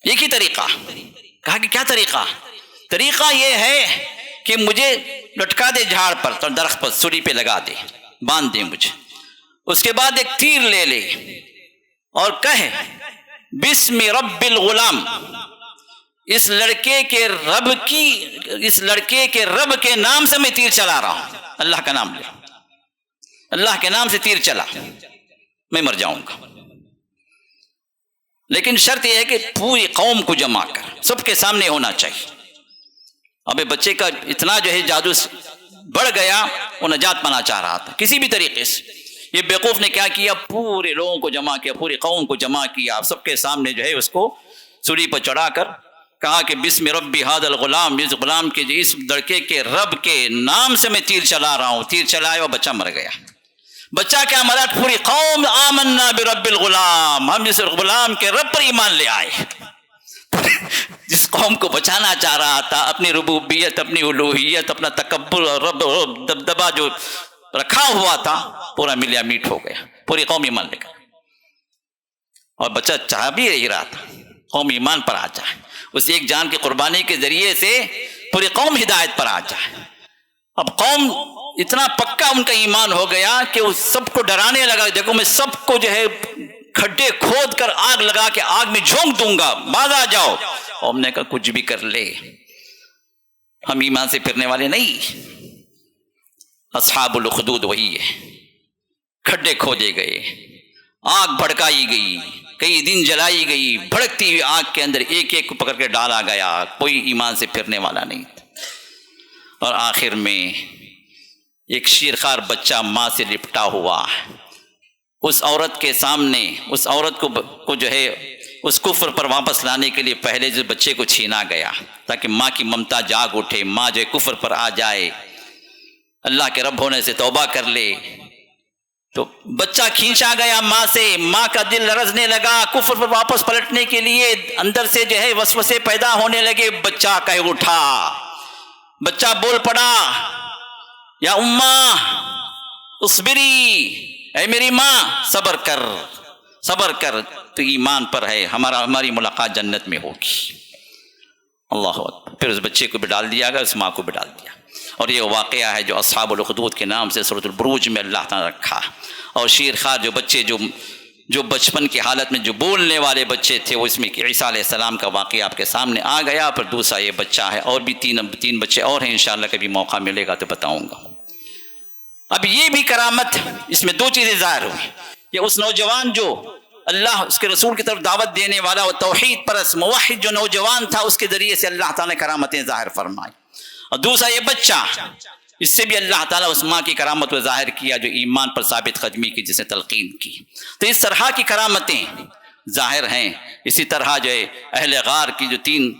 ایک ہی طریقہ. کہا کہ کیا طریقہ؟ طریقہ یہ ہے کہ مجھے لٹکا دے جھاڑ پر، تو درخت پر سولی پہ لگا دے، باندھ دے مجھے. اس کے بعد ایک تیر لے لے اور کہے بسم رب الغلام، اس لڑکے کے رب کے نام سے میں تیر چلا رہا ہوں. اللہ کا نام لے، اللہ کے نام سے تیر چلا، میں مر جاؤں گا. لیکن شرط یہ ہے کہ پوری قوم کو جمع کر، سب کے سامنے ہونا چاہیے. اب بچے کا اتنا جو ہے جادو بڑھ گیا، وہ نجات پانا چاہ رہا تھا کسی بھی طریقے سے. یہ بیوقوف نے کیا کیا، پورے لوگوں کو جمع کیا، پوری قوم کو جمع کیا، سب کے سامنے جو ہے اس کو سولی پر چڑھا کر کہا کہ بسم ربی ھذا الغلام، اس غلام کے اس لڑکے کے رب کے نام سے میں تیر چلا رہا ہوں. تیر چلایا اور بچہ مر گیا. بچہ کیا مرا؟ پوری قوم آمنا برب الغلام، ہم اس غلام کے رب پر ایمان لے آئے. جس قوم کو بچانا چاہ رہا تھا، اپنی ربوبیت، اپنی الوہیت، اپنا تکبر اور رب دبدبا جو رکھا ہوا تھا، پورا ملیا میٹ ہو گیا. پوری قوم ایمان لے کر، اور بچہ چاہ بھی یہی رہا تھا قوم ایمان پر آ جائے. اس ایک جان کی قربانی کے ذریعے سے پوری قوم ہدایت پر آ جائے. اب قوم اتنا پکا ان کا ایمان ہو گیا کہ وہ سب کو ڈرانے لگا، دیکھو میں سب کو جو ہے کھڈے کھود کر آگ لگا کے آگ میں جھونک دوں گا، باز آ جاؤ. اور ہم نے کہا کچھ بھی کر لے، ہم ایمان سے پھرنے والے نہیں. اصحاب الاخدود وہی ہے، کھڈے کھودے گئے، آگ بھڑکائی گئی، کئی دن جلائی گئی، بھڑکتی ہوئی آگ کے اندر ایک ایک کو پکڑ کے ڈالا گیا، کوئی ایمان سے پھرنے والا نہیں تھا. اور آخر میں ایک شیرخوار بچہ ماں سے لپٹا ہوا اس عورت کے سامنے اس عورت کو جو ہے اس کفر پر واپس لانے کے لیے پہلے جو بچے کو چھینا گیا تاکہ ماں کی ممتا جاگ اٹھے، ماں جو ہے کفر پر آ جائے، اللہ کے رب ہونے سے توبہ کر لے. تو بچہ کھینچا گیا ماں سے، ماں کا دل لرزنے لگا، کفر پر واپس پلٹنے کے لیے اندر سے جو ہے وسوسے پیدا ہونے لگے. بچہ کہہ اٹھا، بچہ بول پڑا، یا اماں اصبری، اے میری ماں صبر کر، صبر کر، تو ایمان پر ہے، ہماری ملاقات جنت میں ہوگی. اللہ اکبر. پھر اس بچے کو بھی ڈال دیا گیا، اس ماں کو بھی ڈال دیا. اور یہ واقعہ ہے جو اصحاب الاخدود کے نام سے سورۃ البروج میں اللہ تعالیٰ رکھا. اور شیرخوار جو بچے جو بچپن کی حالت میں جو بولنے والے بچے تھے، وہ اس میں عیسیٰ علیہ السلام کا واقعہ آپ کے سامنے آ گیا. پر دوسرا یہ بچہ ہے، اور بھی تین بچے اور ہیں، انشاءاللہ کبھی موقع ملے گا تو بتاؤں گا. اب یہ بھی کرامت، اس میں دو چیزیں ظاہر ہوئی. یہ اس نوجوان جو اللہ اس کے رسول کی طرف دعوت دینے والا اور توحید پرست موحد جو نوجوان تھا، اس کے ذریعے سے اللہ تعالیٰ نے کرامتیں ظاہر فرمائی. اور دوسرا یہ بچہ، اس سے بھی اللہ تعالیٰ اس ماں کی کرامت کو ظاہر کیا جو ایمان پر ثابت قدمی کی، جسے تلقین کی. تو اس طرح کی کرامتیں ظاہر ہیں. اسی طرح جو ہے اہل غار کی جو 3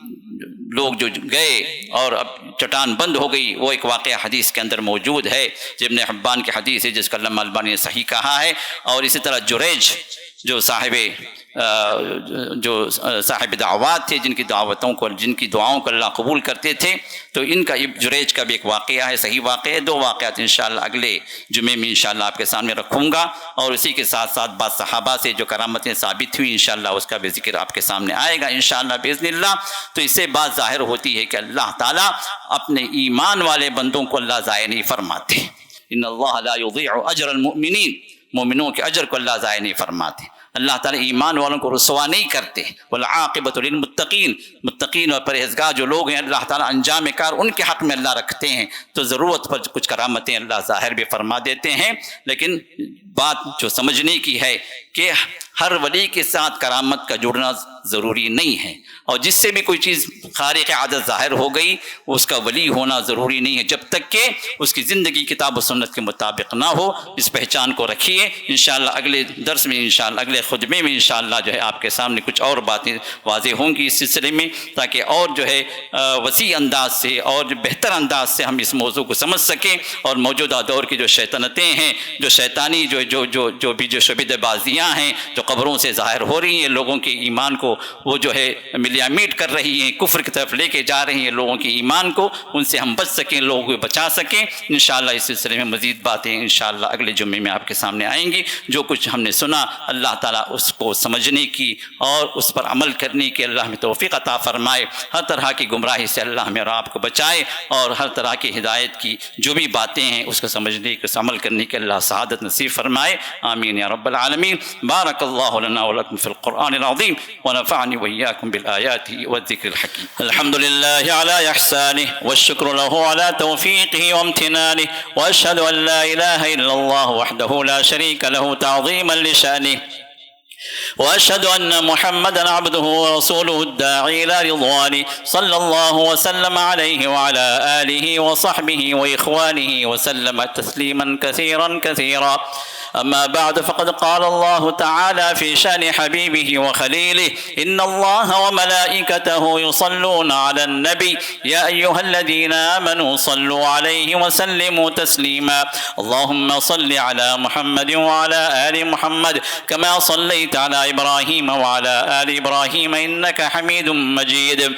لوگ جو گئے اور اب چٹان بند ہو گئی، وہ ایک واقعہ حدیث کے اندر موجود ہے، ابن حبان کی حدیث ہے، جس کا علامہ البانی نے صحیح کہا ہے. اور اسی طرح جریج جو صاحب دعوات تھے، جن کی دعاؤں کو اللہ قبول کرتے تھے، تو ان کا جریج کا بھی ایک واقعہ ہے، صحیح واقعہ ہے. 2 واقعات انشاءاللہ اگلے جمعے میں انشاءاللہ آپ کے سامنے رکھوں گا. اور اسی کے ساتھ ساتھ بعض صحابہ سے جو کرامتیں ثابت ہوئی، انشاءاللہ اس کا بھی ذکر آپ کے سامنے آئے گا انشاءاللہ باذن اللہ. تو اس سے بات ظاہر ہوتی ہے کہ اللہ تعالیٰ اپنے ایمان والے بندوں کو اللہ ضائع نہیں فرماتے. ان اللہ لا یضیع اجر المؤمنین، مومنوں کے اجر کو اللہ ضائع نہیں فرماتے. اللہ تعالیٰ ایمان والوں کو رسوا نہیں کرتے. والعاقبۃ للمتقین، متقین اور پرہیزگار جو لوگ ہیں، اللہ تعالیٰ انجام کار ان کے حق میں اللہ رکھتے ہیں. تو ضرورت پر کچھ کرامتیں اللہ ظاہر بھی فرما دیتے ہیں. لیکن بات جو سمجھنے کی ہے کہ ہر ولی کے ساتھ کرامت کا جڑنا ضروری نہیں ہے، اور جس سے بھی کوئی چیز خارق عادت ظاہر ہو گئی، اس کا ولی ہونا ضروری نہیں ہے، جب تک کہ اس کی زندگی کتاب و سنت کے مطابق نہ ہو. اس پہچان کو رکھیے. انشاءاللہ اگلے درس میں، انشاءاللہ اگلے خطبے میں انشاءاللہ جو ہے آپ کے سامنے کچھ اور باتیں واضح ہوں گی اس سلسلے میں، تاکہ اور جو ہے وسیع انداز سے اور جو بہتر انداز سے ہم اس موضوع کو سمجھ سکیں. اور موجودہ دور کی جو شیطنتیں ہیں، جو شیطانی جو بھی جو شبیہ بازیاں ہیں جو قبروں سے ظاہر ہو رہی ہیں، لوگوں کے ایمان کو وہ جو ہے ملیا میٹ کر رہی ہیں، کفر کی طرف لے کے جا رہی ہیں لوگوں کے ایمان کو، ان سے ہم بچ سکیں، لوگوں کو بچا سکیں. انشاءاللہ اس سلسلے میں مزید باتیں انشاءاللہ اگلے جمعے میں آپ کے سامنے آئیں گی. جو کچھ ہم نے سنا، اللہ تعالیٰ اس کو سمجھنے کی اور اس پر عمل کرنے کی اللہ میں توفیق عطا فرمائے. ہر طرح کی گمراہی سے اللہ ہمیں اور آپ کو بچائے، اور ہر طرح کی ہدایت کی جو بھی باتیں ہیں اس کو سمجھنے کی، اس عمل کرنے کی اللہ سعادت نصیب فرمائے. آمین یا رب العالمین. بارک اللہ لنا ولکم فی القرآن العظیم ونفعنی وإياكم بالآيات والذكر الحكيم. الحمد لله على إحسانه والشكر له على توفيقه وامتنانه، وأشهد أن لا إله إلا الله وحده لا شريك له تعظيما لشأنه، وأشهد أن محمدا عبده ورسوله الداعي إلى رضوانه، صلى الله وسلم عليه وعلى آله وصحبه وإخوانه وسلم تسليما كثيرا كثيرا. أما بعد، فقد قال الله تعالى في شأن حبيبه وخليله: إن الله وملائكته يصلون على النبي يا أيها الذين آمنوا صلوا عليه وسلموا تسليما. اللهم صل على محمد وعلى آل محمد كما صليت على إبراهيم وعلى آل إبراهيم إنك حميد مجيد،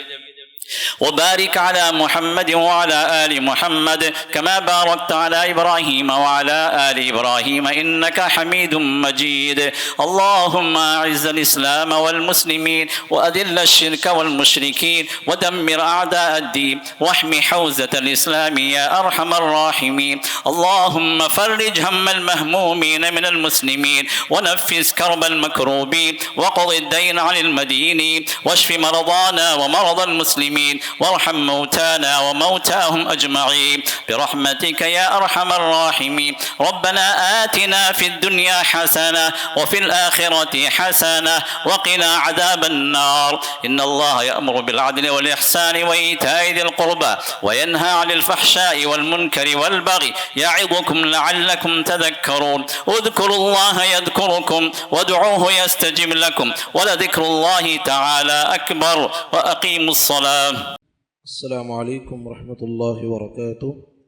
وبارك على محمد وعلى آل محمد كما باركت على إبراهيم وعلى آل إبراهيم إنك حميد مجيد. اللهم أعز الإسلام والمسلمين وأذل الشرك والمشركين ودمر أعداء الدين واحم حوزة الإسلام يا أرحم الراحمين. اللهم فرج هم المهمومين من المسلمين ونفس كرب المكروبين وقض الدين عن المدينين واشف مرضانا ومرضى المسلمين المسلمين وارحم موتانا وموتاهم أجمعين برحمتك يا أرحم الراحمين. ربنا آتنا في الدنيا حسنة وفي الآخرة حسنة وقنا عذاب النار. إن الله يأمر بالعدل والإحسان وإيتاء ذي القربى وينهى عن الفحشاء والمنكر والبغي يعظكم لعلكم تذكرون. اذكروا الله يذكركم وادعوه يستجب لكم ولذكر الله تعالى أكبر وأقيموا الصلاة. السلام علیکم ورحمۃ اللہ وبرکاتہ.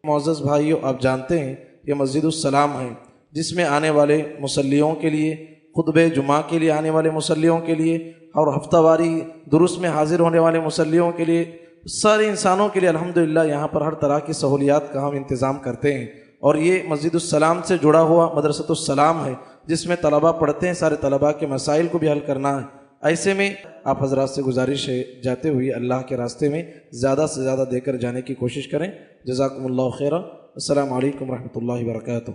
معزز بھائیو، آپ جانتے ہیں یہ مسجد السلام ہے جس میں آنے والے مصلیوں کے لیے، خطبہ جمعہ کے لیے آنے والے مصلیوں کے لیے اور ہفتہ واری دروس میں حاضر ہونے والے مصلیوں کے لیے، سارے انسانوں کے لیے الحمدللہ یہاں پر ہر طرح کی سہولیات کا ہم انتظام کرتے ہیں. اور یہ مسجد السلام سے جڑا ہوا مدرسۃ السلام ہے جس میں طلباء پڑھتے ہیں. سارے طلباء کے مسائل کو بھی حل کرنا ہے. ایسے میں آپ حضرات سے گزارش ہے جاتے ہوئے اللہ کے راستے میں زیادہ سے زیادہ دے کر جانے کی کوشش کریں. جزاکم اللہ خیرہ. السلام علیکم ورحمۃ اللہ وبرکاتہ.